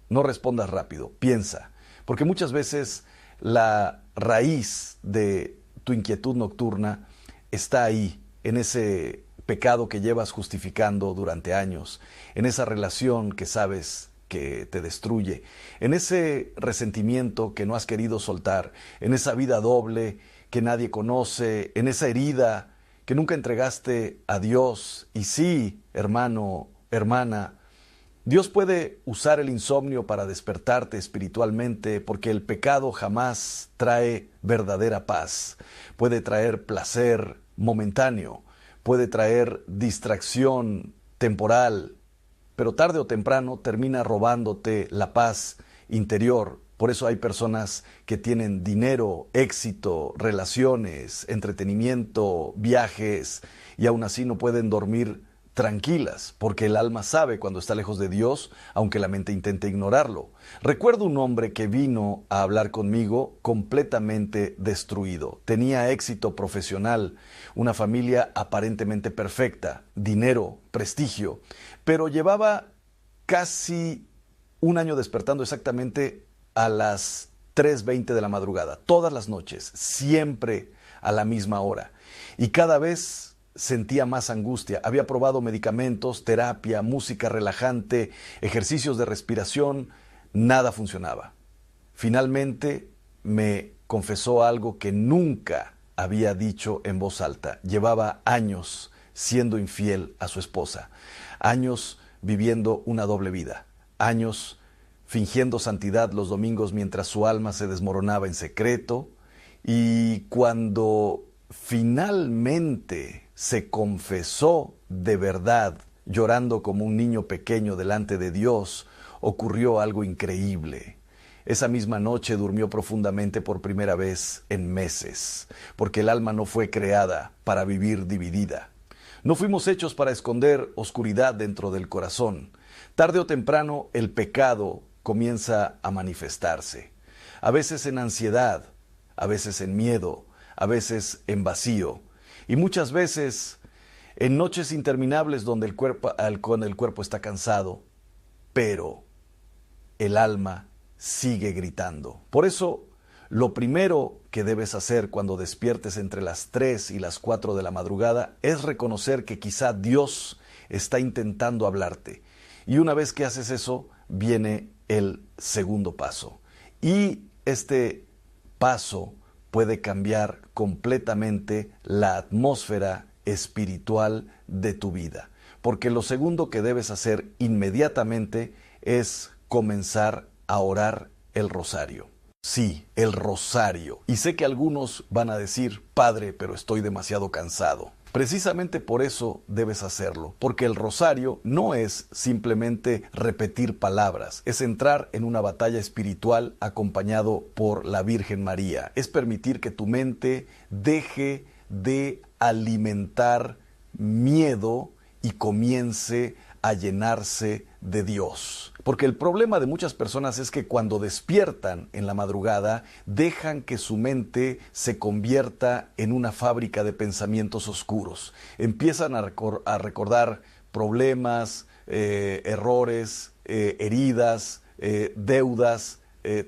No respondas rápido, piensa. Porque muchas veces la raíz de tu inquietud nocturna está ahí, en ese pecado que llevas justificando durante años, en esa relación que sabes que te destruye, en ese resentimiento que no has querido soltar, en esa vida doble que nadie conoce, en esa herida que nunca entregaste a Dios. Y sí, hermano, hermana, Dios puede usar el insomnio para despertarte espiritualmente, porque el pecado jamás trae verdadera paz. Puede traer placer momentáneo, puede traer distracción temporal, pero tarde o temprano termina robándote la paz interior. Por eso hay personas que tienen dinero, éxito, relaciones, entretenimiento, viajes, y aún así no pueden dormir tranquilas, porque el alma sabe cuando está lejos de Dios, aunque la mente intente ignorarlo. Recuerdo un hombre que vino a hablar conmigo completamente destruido. Tenía éxito profesional, una familia aparentemente perfecta, dinero, prestigio, pero llevaba casi un año despertando exactamente a las 3:20 de la madrugada, todas las noches, siempre a la misma hora. Y cada vez sentía más angustia. Había probado medicamentos, terapia, música relajante, ejercicios de respiración, nada funcionaba. Finalmente me confesó algo que nunca había dicho en voz alta. Llevaba años siendo infiel a su esposa, años viviendo una doble vida, años fingiendo santidad los domingos mientras su alma se desmoronaba en secreto, y cuando finalmente se confesó de verdad, llorando como un niño pequeño delante de Dios, ocurrió algo increíble. Esa misma noche durmió profundamente por primera vez en meses, porque el alma no fue creada para vivir dividida. No fuimos hechos para esconder oscuridad dentro del corazón. Tarde o temprano el pecado comienza a manifestarse, a veces en ansiedad, a veces en miedo, a veces en vacío, y muchas veces en noches interminables donde el cuerpo está cansado, pero el alma sigue gritando. Por eso, lo primero que debes hacer cuando despiertes entre las 3 y las 4 de la madrugada es reconocer que quizá Dios está intentando hablarte. Y una vez que haces eso, viene el segundo paso. Y este paso puede cambiar completamente la atmósfera espiritual de tu vida. Porque lo segundo que debes hacer inmediatamente es comenzar a orar el rosario. Sí, el rosario. Y sé que algunos van a decir, Padre, pero estoy demasiado cansado. Precisamente por eso debes hacerlo, porque el rosario no es simplemente repetir palabras, es entrar en una batalla espiritual acompañado por la Virgen María, es permitir que tu mente deje de alimentar miedo y comience a llenarse de Dios. Porque el problema de muchas personas es que cuando despiertan en la madrugada, dejan que su mente se convierta en una fábrica de pensamientos oscuros. Empiezan a recordar problemas, errores, heridas, deudas,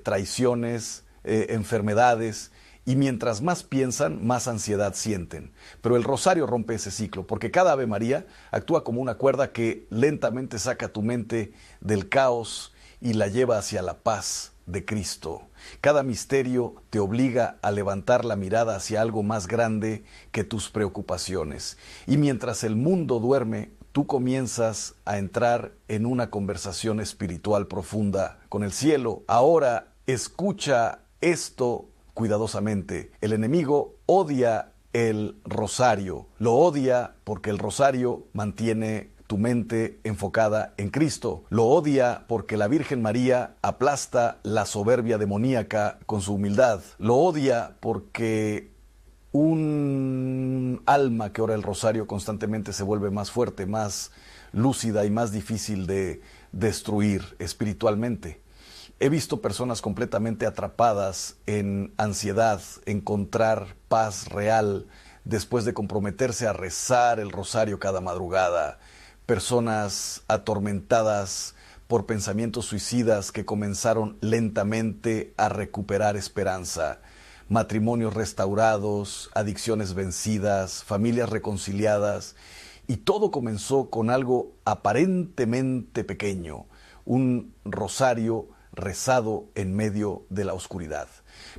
traiciones, enfermedades. Y mientras más piensan, más ansiedad sienten. Pero el rosario rompe ese ciclo, porque cada Ave María actúa como una cuerda que lentamente saca tu mente del caos y la lleva hacia la paz de Cristo. Cada misterio te obliga a levantar la mirada hacia algo más grande que tus preocupaciones. Y mientras el mundo duerme, tú comienzas a entrar en una conversación espiritual profunda con el cielo. Ahora escucha esto cuidadosamente. El enemigo odia el rosario. Lo odia porque el rosario mantiene tu mente enfocada en Cristo. Lo odia porque la Virgen María aplasta la soberbia demoníaca con su humildad. Lo odia porque un alma que ora el rosario constantemente se vuelve más fuerte, más lúcida y más difícil de destruir espiritualmente. He visto personas completamente atrapadas en ansiedad, encontrar paz real después de comprometerse a rezar el rosario cada madrugada. Personas atormentadas por pensamientos suicidas que comenzaron lentamente a recuperar esperanza. Matrimonios restaurados, adicciones vencidas, familias reconciliadas. Y todo comenzó con algo aparentemente pequeño, un rosario rezado en medio de la oscuridad.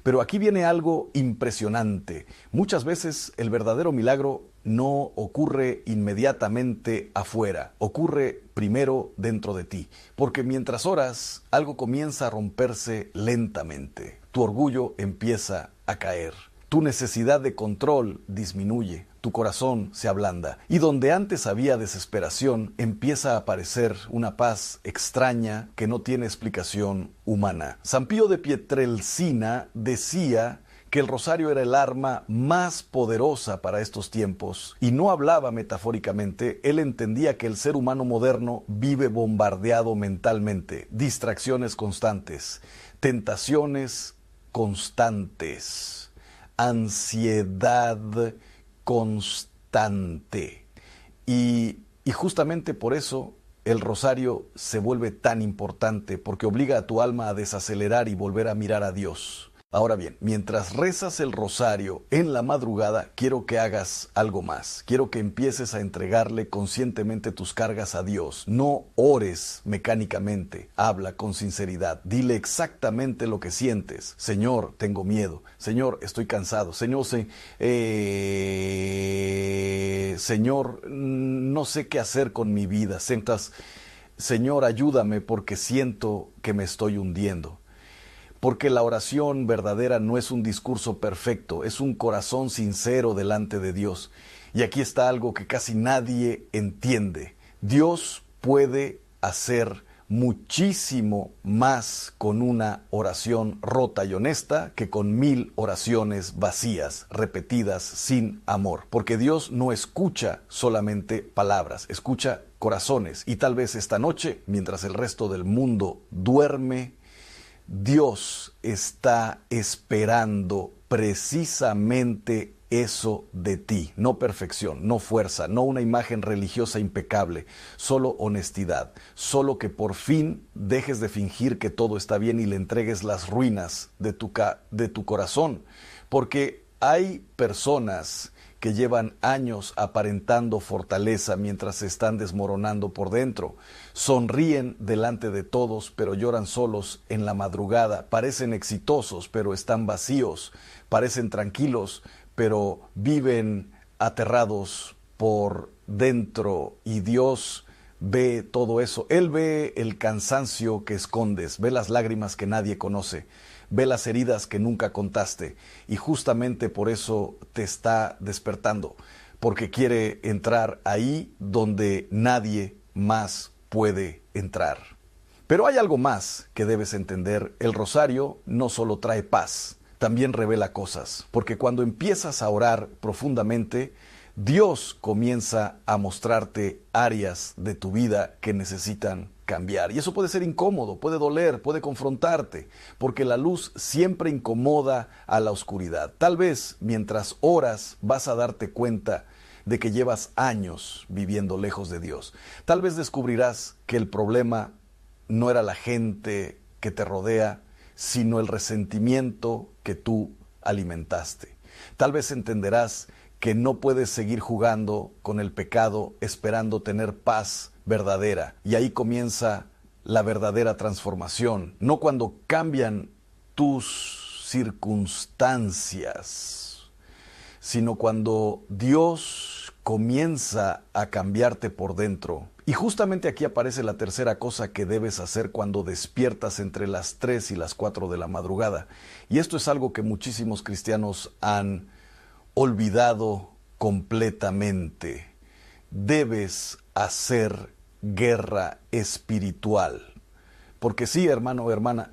Pero aquí viene algo impresionante. Muchas veces el verdadero milagro no ocurre inmediatamente afuera, ocurre primero dentro de ti, porque mientras oras, algo comienza a romperse lentamente. Tu orgullo empieza a caer. Tu necesidad de control disminuye, tu corazón se ablanda y donde antes había desesperación empieza a aparecer una paz extraña que no tiene explicación humana. San Pío de Pietrelcina decía que el rosario era el arma más poderosa para estos tiempos y no hablaba metafóricamente, él entendía que el ser humano moderno vive bombardeado mentalmente, distracciones constantes, tentaciones constantes, ansiedad constante. Y justamente por eso el rosario se vuelve tan importante, porque obliga a tu alma a desacelerar y volver a mirar a Dios. Ahora bien, mientras rezas el rosario en la madrugada, quiero que hagas algo más. Quiero que empieces a entregarle conscientemente tus cargas a Dios. No ores mecánicamente. Habla con sinceridad. Dile exactamente lo que sientes. Señor, tengo miedo. Señor, estoy cansado. Señor, Señor, no sé qué hacer con mi vida. Señor, ayúdame porque siento que me estoy hundiendo. Porque la oración verdadera no es un discurso perfecto, es un corazón sincero delante de Dios. Y aquí está algo que casi nadie entiende. Dios puede hacer muchísimo más con una oración rota y honesta que con 1000 oraciones vacías, repetidas sin amor. Porque Dios no escucha solamente palabras, escucha corazones. Y tal vez esta noche, mientras el resto del mundo duerme, Dios está esperando precisamente eso de ti, no perfección, no fuerza, no una imagen religiosa impecable, solo honestidad, solo que por fin dejes de fingir que todo está bien y le entregues las ruinas de tu corazón, porque hay personas que llevan años aparentando fortaleza mientras se están desmoronando por dentro. Sonríen delante de todos, pero lloran solos en la madrugada. Parecen exitosos, pero están vacíos. Parecen tranquilos, pero viven aterrados por dentro. Y Dios ve todo eso. Él ve el cansancio que escondes, ve las lágrimas que nadie conoce, ve las heridas que nunca contaste, y justamente por eso te está despertando, porque quiere entrar ahí donde nadie más puede entrar. Pero hay algo más que debes entender. El rosario no solo trae paz, también revela cosas, porque cuando empiezas a orar profundamente, Dios comienza a mostrarte áreas de tu vida que necesitan cambiar. Y eso puede ser incómodo, puede doler, puede confrontarte, porque la luz siempre incomoda a la oscuridad. Tal vez mientras oras vas a darte cuenta de que llevas años viviendo lejos de Dios. Tal vez descubrirás que el problema no era la gente que te rodea, sino el resentimiento que tú alimentaste. Tal vez entenderás que no puedes seguir jugando con el pecado esperando tener paz verdadera. Y ahí comienza la verdadera transformación, no cuando cambian tus circunstancias, sino cuando Dios comienza a cambiarte por dentro. Y justamente aquí aparece la tercera cosa que debes hacer cuando despiertas entre las 3 y las 4 de la madrugada. Y esto es algo que muchísimos cristianos han olvidado completamente. Debes hacer guerra espiritual. Porque sí, hermano o hermana,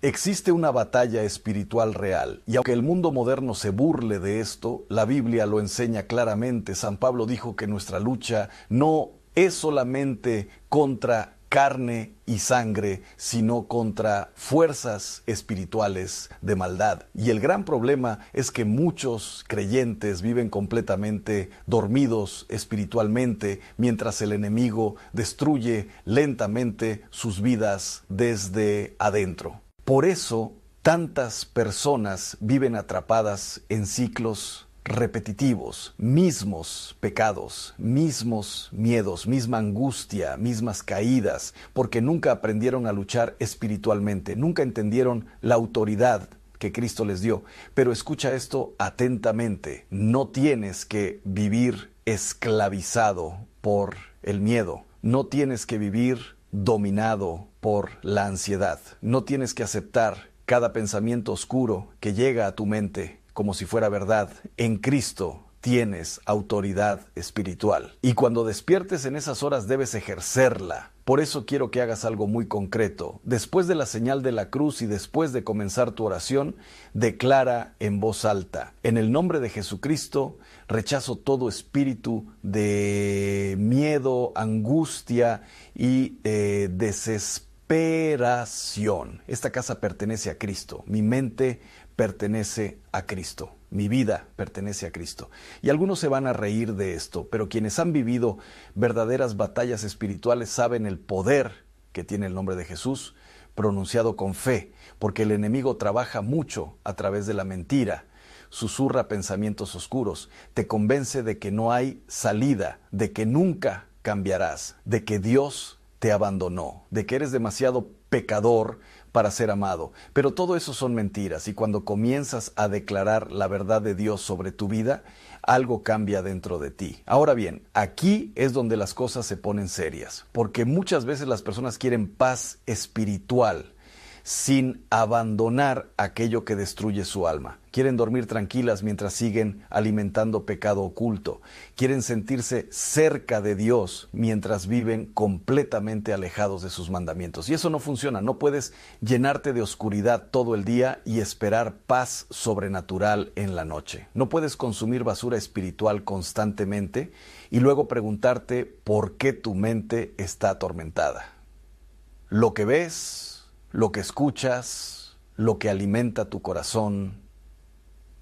existe una batalla espiritual real. Y aunque el mundo moderno se burle de esto, la Biblia lo enseña claramente. San Pablo dijo que nuestra lucha no es solamente contra carne y sangre, sino contra fuerzas espirituales de maldad. Y el gran problema es que muchos creyentes viven completamente dormidos espiritualmente, mientras el enemigo destruye lentamente sus vidas desde adentro. Por eso, tantas personas viven atrapadas en ciclos repetitivos, mismos pecados, mismos miedos, misma angustia, mismas caídas, porque nunca aprendieron a luchar espiritualmente, nunca entendieron la autoridad que Cristo les dio. Pero escucha esto atentamente, no tienes que vivir esclavizado por el miedo, no tienes que vivir dominado por la ansiedad, no tienes que aceptar cada pensamiento oscuro que llega a tu mente como si fuera verdad. En Cristo tienes autoridad espiritual. Y cuando despiertes en esas horas debes ejercerla. Por eso quiero que hagas algo muy concreto. Después de la señal de la cruz y después de comenzar tu oración, declara en voz alta: en el nombre de Jesucristo, rechazo todo espíritu de miedo, angustia y desesperación. Esta casa pertenece a Cristo. Mi mente pertenece a Cristo. Mi vida pertenece a Cristo. Y algunos se van a reír de esto, pero quienes han vivido verdaderas batallas espirituales saben el poder que tiene el nombre de Jesús pronunciado con fe, porque el enemigo trabaja mucho a través de la mentira, susurra pensamientos oscuros, te convence de que no hay salida, de que nunca cambiarás, de que Dios te abandonó, de que eres demasiado pecador para ser amado. Pero todo eso son mentiras, y cuando comienzas a declarar la verdad de Dios sobre tu vida, algo cambia dentro de ti. Ahora bien, aquí es donde las cosas se ponen serias, porque muchas veces las personas quieren paz espiritual sin abandonar aquello que destruye su alma. Quieren dormir tranquilas mientras siguen alimentando pecado oculto. Quieren sentirse cerca de Dios mientras viven completamente alejados de sus mandamientos. Y eso no funciona. No puedes llenarte de oscuridad todo el día y esperar paz sobrenatural en la noche. No puedes consumir basura espiritual constantemente y luego preguntarte por qué tu mente está atormentada. Lo que ves, lo que escuchas, lo que alimenta tu corazón,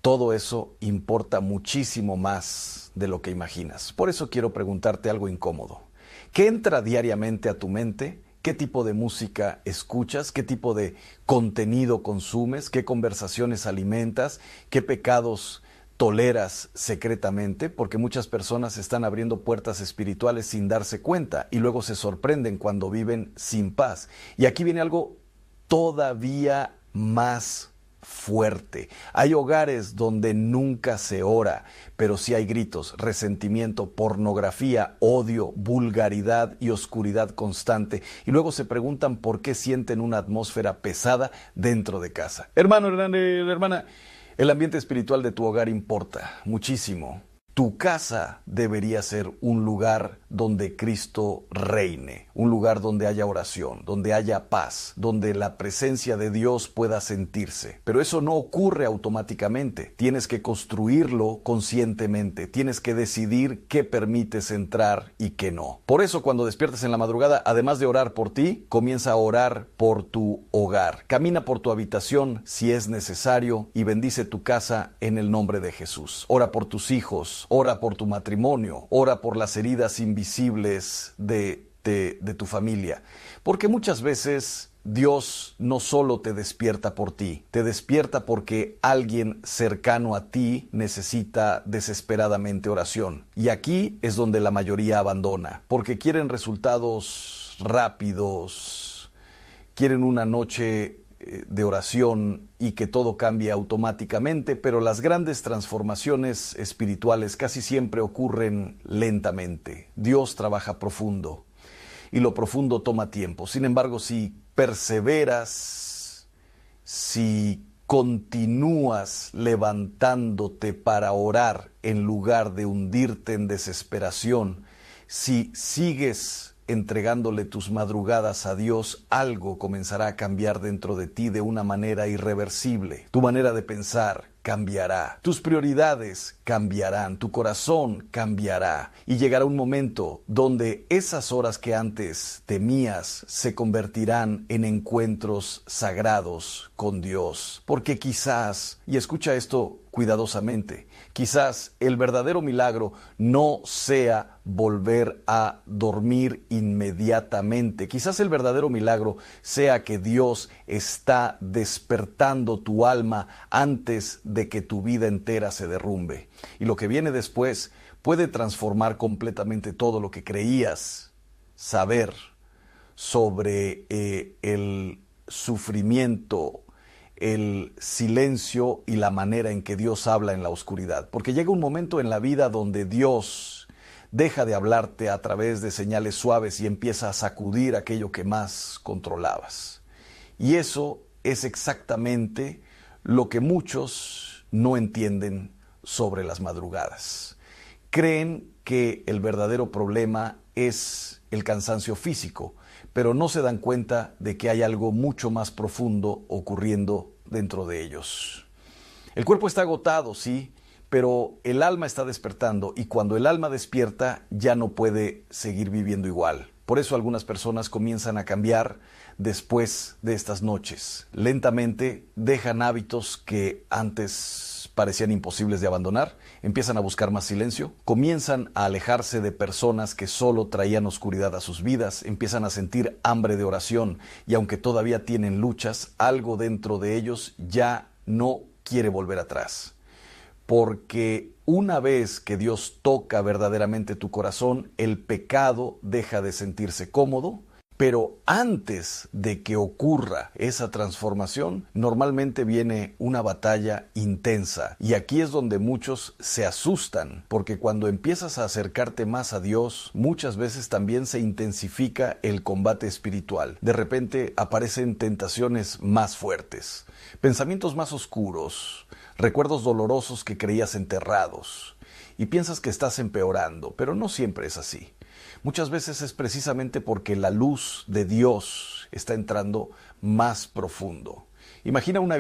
todo eso importa muchísimo más de lo que imaginas. Por eso quiero preguntarte algo incómodo. ¿Qué entra diariamente a tu mente? ¿Qué tipo de música escuchas? ¿Qué tipo de contenido consumes? ¿Qué conversaciones alimentas? ¿Qué pecados toleras secretamente? Porque muchas personas están abriendo puertas espirituales sin darse cuenta y luego se sorprenden cuando viven sin paz. Y aquí viene algo todavía más fuerte. Hay hogares donde nunca se ora, pero sí hay gritos, resentimiento, pornografía, odio, vulgaridad y oscuridad constante. Y luego se preguntan por qué sienten una atmósfera pesada dentro de casa. Hermano, hermana, el ambiente espiritual de tu hogar importa muchísimo. Tu casa debería ser un lugar donde Cristo reine, un lugar donde haya oración, donde haya paz, donde la presencia de Dios pueda sentirse. Pero eso no ocurre automáticamente. Tienes que construirlo conscientemente. Tienes que decidir qué permites entrar y qué no. Por eso, cuando despiertes en la madrugada, además de orar por ti, comienza a orar por tu hogar. Camina por tu habitación si es necesario y bendice tu casa en el nombre de Jesús. Ora por tus hijos. Ora por tu matrimonio, ora por las heridas invisibles de tu familia. Porque muchas veces Dios no solo te despierta por ti, te despierta porque alguien cercano a ti necesita desesperadamente oración. Y aquí es donde la mayoría abandona, porque quieren resultados rápidos, quieren una noche de oración y que todo cambie automáticamente, pero las grandes transformaciones espirituales casi siempre ocurren lentamente. Dios trabaja profundo y lo profundo toma tiempo. Sin embargo, si perseveras, si continúas levantándote para orar en lugar de hundirte en desesperación, si sigues entregándole tus madrugadas a Dios, algo comenzará a cambiar dentro de ti de una manera irreversible. Tu manera de pensar cambiará, tus prioridades cambiarán, tu corazón cambiará y llegará un momento donde esas horas que antes temías se convertirán en encuentros sagrados con Dios. Porque quizás, y escucha esto cuidadosamente, quizás el verdadero milagro no sea volver a dormir inmediatamente. Quizás el verdadero milagro sea que Dios está despertando tu alma antes de que tu vida entera se derrumbe. Y lo que viene después puede transformar completamente todo lo que creías saber sobre el sufrimiento, el silencio y la manera en que Dios habla en la oscuridad. Porque llega un momento en la vida donde Dios deja de hablarte a través de señales suaves y empieza a sacudir aquello que más controlabas. Y eso es exactamente lo que muchos no entienden sobre las madrugadas. Creen que el verdadero problema es el cansancio físico, pero no se dan cuenta de que hay algo mucho más profundo ocurriendo dentro de ellos. El cuerpo está agotado, sí, pero el alma está despertando y cuando el alma despierta ya no puede seguir viviendo igual. Por eso algunas personas comienzan a cambiar después de estas noches. Lentamente dejan hábitos que antes parecían imposibles de abandonar, empiezan a buscar más silencio, comienzan a alejarse de personas que solo traían oscuridad a sus vidas, empiezan a sentir hambre de oración y aunque todavía tienen luchas, algo dentro de ellos ya no quiere volver atrás. Porque una vez que Dios toca verdaderamente tu corazón, el pecado deja de sentirse cómodo, pero antes de que ocurra esa transformación, normalmente viene una batalla intensa. Y aquí es donde muchos se asustan, porque cuando empiezas a acercarte más a Dios, muchas veces también se intensifica el combate espiritual. De repente aparecen tentaciones más fuertes, pensamientos más oscuros, recuerdos dolorosos que creías enterrados, y piensas que estás empeorando, pero no siempre es así. Muchas veces es precisamente porque la luz de Dios está entrando más profundo. Imagina una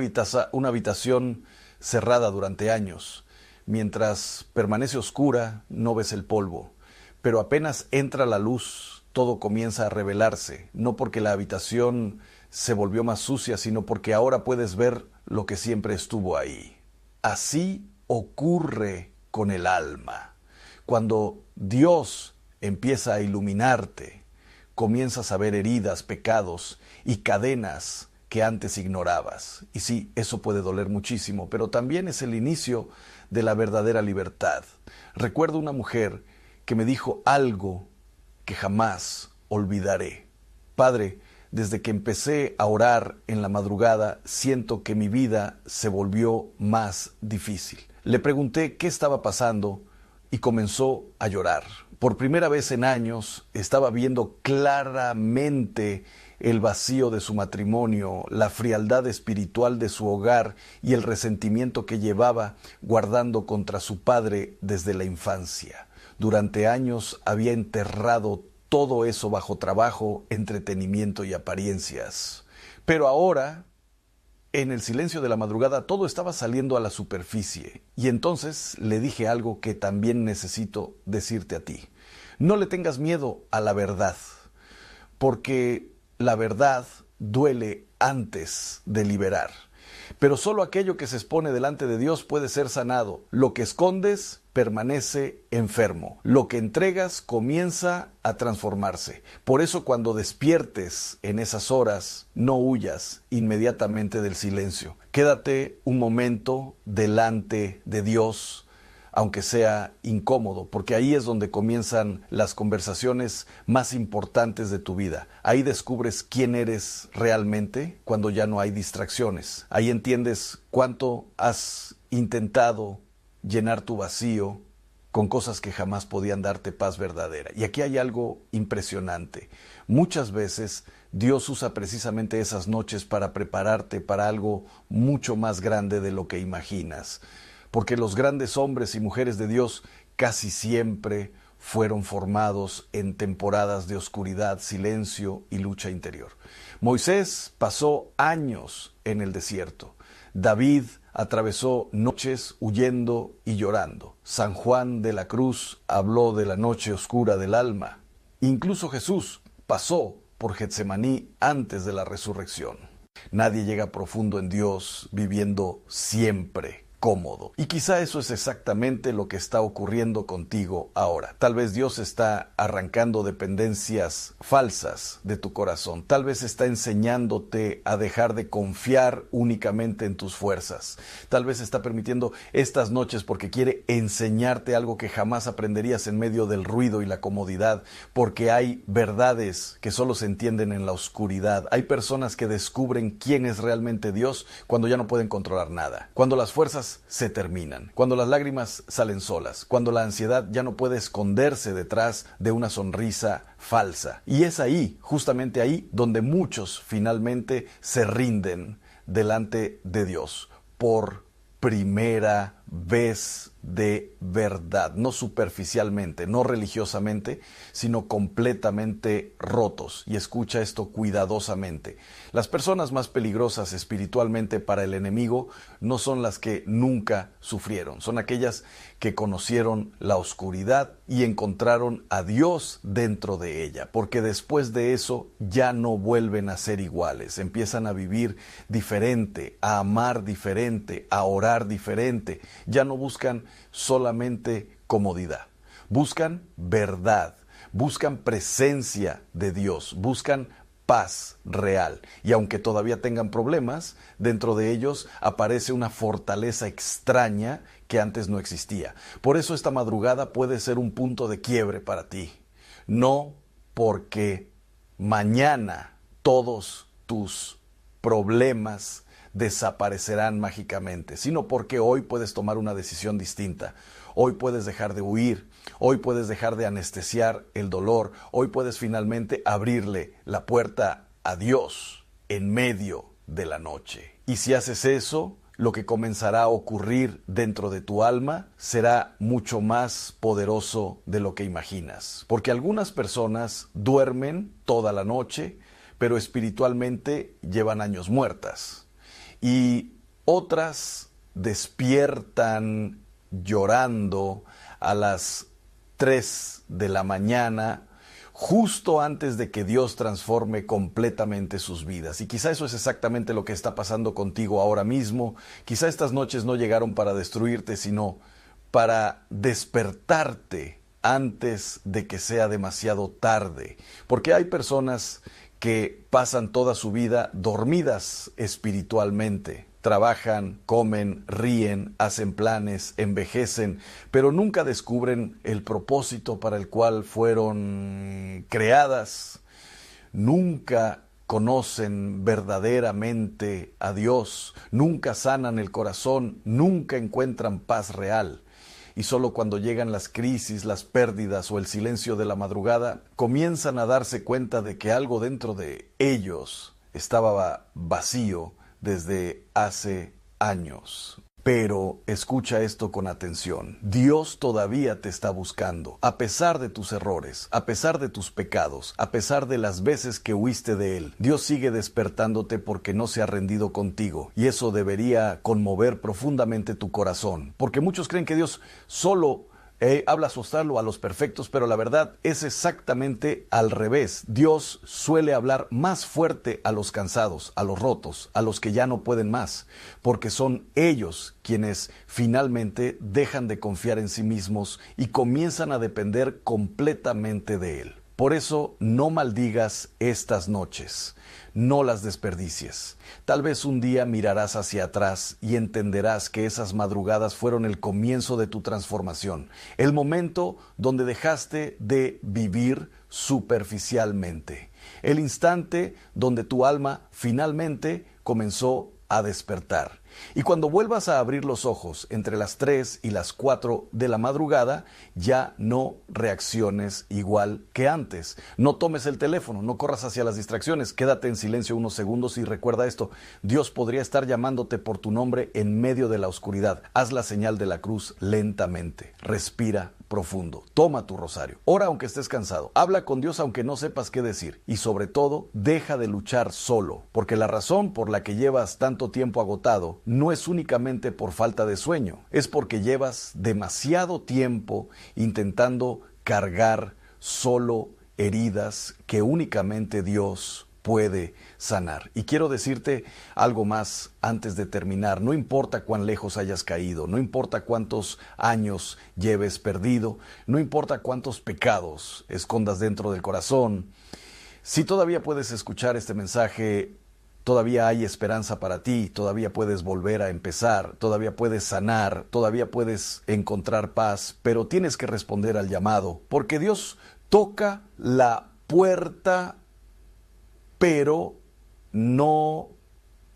habitación cerrada durante años. Mientras permanece oscura, no ves el polvo. Pero apenas entra la luz, todo comienza a revelarse. No porque la habitación se volvió más sucia, sino porque ahora puedes ver lo que siempre estuvo ahí. Así ocurre con el alma. Cuando Dios empieza a iluminarte, comienzas a ver heridas, pecados y cadenas que antes ignorabas. Y sí, eso puede doler muchísimo, pero también es el inicio de la verdadera libertad. Recuerdo una mujer que me dijo algo que jamás olvidaré. Padre, desde que empecé a orar en la madrugada, siento que mi vida se volvió más difícil. Le pregunté qué estaba pasando y comenzó a llorar. Por primera vez en años estaba viendo claramente el vacío de su matrimonio, la frialdad espiritual de su hogar y el resentimiento que llevaba guardando contra su padre desde la infancia. Durante años había enterrado todo eso bajo trabajo, entretenimiento y apariencias. Pero ahora, en el silencio de la madrugada, todo estaba saliendo a la superficie. Y entonces le dije algo que también necesito decirte a ti. No le tengas miedo a la verdad, porque la verdad duele antes de liberar. Pero solo aquello que se expone delante de Dios puede ser sanado. Lo que escondes permanece enfermo. Lo que entregas comienza a transformarse. Por eso cuando despiertes en esas horas, no huyas inmediatamente del silencio. Quédate un momento delante de Dios, aunque sea incómodo, porque ahí es donde comienzan las conversaciones más importantes de tu vida. Ahí descubres quién eres realmente cuando ya no hay distracciones. Ahí entiendes cuánto has intentado llenar tu vacío con cosas que jamás podían darte paz verdadera. Y aquí hay algo impresionante. Muchas veces Dios usa precisamente esas noches para prepararte para algo mucho más grande de lo que imaginas. Porque los grandes hombres y mujeres de Dios casi siempre fueron formados en temporadas de oscuridad, silencio y lucha interior. Moisés pasó años en el desierto. David atravesó noches huyendo y llorando. San Juan de la Cruz habló de la noche oscura del alma. Incluso Jesús pasó por Getsemaní antes de la resurrección. Nadie llega profundo en Dios viviendo siempre cómodo. Y quizá eso es exactamente lo que está ocurriendo contigo ahora. Tal vez Dios está arrancando dependencias falsas de tu corazón. Tal vez está enseñándote a dejar de confiar únicamente en tus fuerzas. Tal vez está permitiendo estas noches porque quiere enseñarte algo que jamás aprenderías en medio del ruido y la comodidad, porque hay verdades que solo se entienden en la oscuridad. Hay personas que descubren quién es realmente Dios cuando ya no pueden controlar nada. Cuando las fuerzas se terminan, cuando las lágrimas salen solas, cuando la ansiedad ya no puede esconderse detrás de una sonrisa falsa. Y es ahí, justamente ahí, donde muchos finalmente se rinden delante de Dios por primera vez de verdad, no superficialmente, no religiosamente, sino completamente rotos. Y escucha esto cuidadosamente. Las personas más peligrosas espiritualmente para el enemigo no son las que nunca sufrieron, son aquellas que conocieron la oscuridad y encontraron a Dios dentro de ella, porque después de eso ya no vuelven a ser iguales, empiezan a vivir diferente, a amar diferente, a orar diferente, ya no buscan solamente comodidad, buscan verdad, buscan presencia de Dios, buscan paz real. Y aunque todavía tengan problemas, dentro de ellos aparece una fortaleza extraña que antes no existía. Por eso esta madrugada puede ser un punto de quiebre para ti. No porque mañana todos tus problemas desaparecerán mágicamente, sino porque hoy puedes tomar una decisión distinta. Hoy puedes dejar de huir, hoy puedes dejar de anestesiar el dolor, hoy puedes finalmente abrirle la puerta a Dios en medio de la noche. Y si haces eso, lo que comenzará a ocurrir dentro de tu alma será mucho más poderoso de lo que imaginas. Porque algunas personas duermen toda la noche, pero espiritualmente llevan años muertas. Y otras despiertan llorando a las 3 de la mañana, justo antes de que Dios transforme completamente sus vidas. Y quizá eso es exactamente lo que está pasando contigo ahora mismo. Quizá estas noches no llegaron para destruirte, sino para despertarte antes de que sea demasiado tarde. Porque hay personas que pasan toda su vida dormidas espiritualmente. Trabajan, comen, ríen, hacen planes, envejecen, pero nunca descubren el propósito para el cual fueron creadas. Nunca conocen verdaderamente a Dios, nunca sanan el corazón, nunca encuentran paz real. y solo cuando llegan las crisis, las pérdidas o el silencio de la madrugada, comienzan a darse cuenta de que algo dentro de ellos estaba vacío desde hace años. Pero escucha esto con atención. Dios todavía te está buscando, a pesar de tus errores, a pesar de tus pecados, a pesar de las veces que huiste de Él. Dios sigue despertándote porque no se ha rendido contigo, y eso debería conmover profundamente tu corazón, porque muchos creen que Dios solo habla solo a los perfectos, pero la verdad es exactamente al revés. Dios suele hablar más fuerte a los cansados, a los rotos, a los que ya no pueden más, porque son ellos quienes finalmente dejan de confiar en sí mismos y comienzan a depender completamente de Él. Por eso no maldigas estas noches, no las desperdicies. Tal vez un día mirarás hacia atrás y entenderás que esas madrugadas fueron el comienzo de tu transformación, el momento donde dejaste de vivir superficialmente, el instante donde tu alma finalmente comenzó a despertar. Y cuando vuelvas a abrir los ojos entre las 3 y las 4 de la madrugada, ya no reacciones igual que antes. No tomes el teléfono, no corras hacia las distracciones, quédate en silencio unos segundos y recuerda esto: Dios podría estar llamándote por tu nombre en medio de la oscuridad. Haz la señal de la cruz lentamente, respira profundo, toma tu rosario, ora aunque estés cansado, habla con Dios aunque no sepas qué decir, y sobre todo, deja de luchar solo, porque la razón por la que llevas tanto tiempo agotado no es únicamente por falta de sueño, es porque llevas demasiado tiempo intentando cargar solo heridas que únicamente Dios puede sanar. Y quiero decirte algo más antes de terminar. No importa cuán lejos hayas caído, no importa cuántos años lleves perdido, no importa cuántos pecados escondas dentro del corazón, si todavía puedes escuchar este mensaje, todavía hay esperanza para ti, todavía puedes volver a empezar, todavía puedes sanar, todavía puedes encontrar paz, pero tienes que responder al llamado, porque Dios toca la puerta, pero no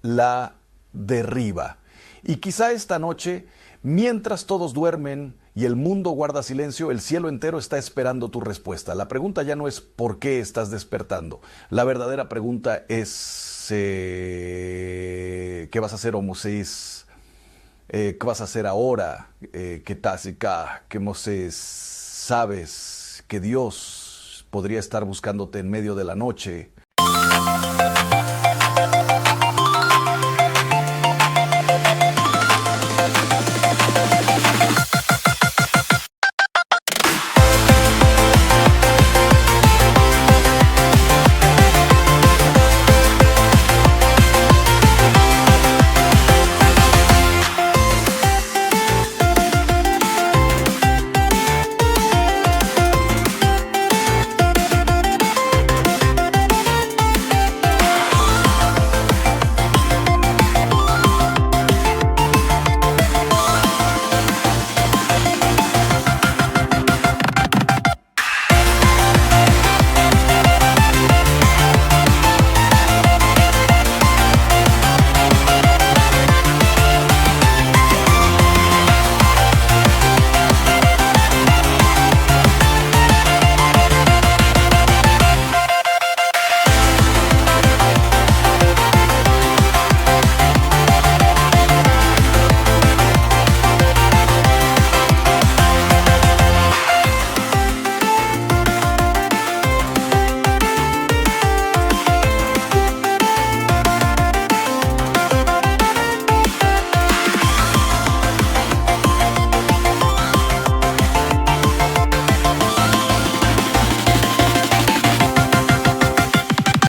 la derriba. Y quizá esta noche, mientras todos duermen y el mundo guarda silencio, el cielo entero está esperando tu respuesta. La pregunta ya no es ¿por qué estás despertando? La verdadera pregunta es ¿qué vas a hacer, Moisés? ¿Qué vas a hacer ahora? ¿Qué tásica? ¿Qué Moisés? Sabes que Dios podría estar buscándote en medio de la noche,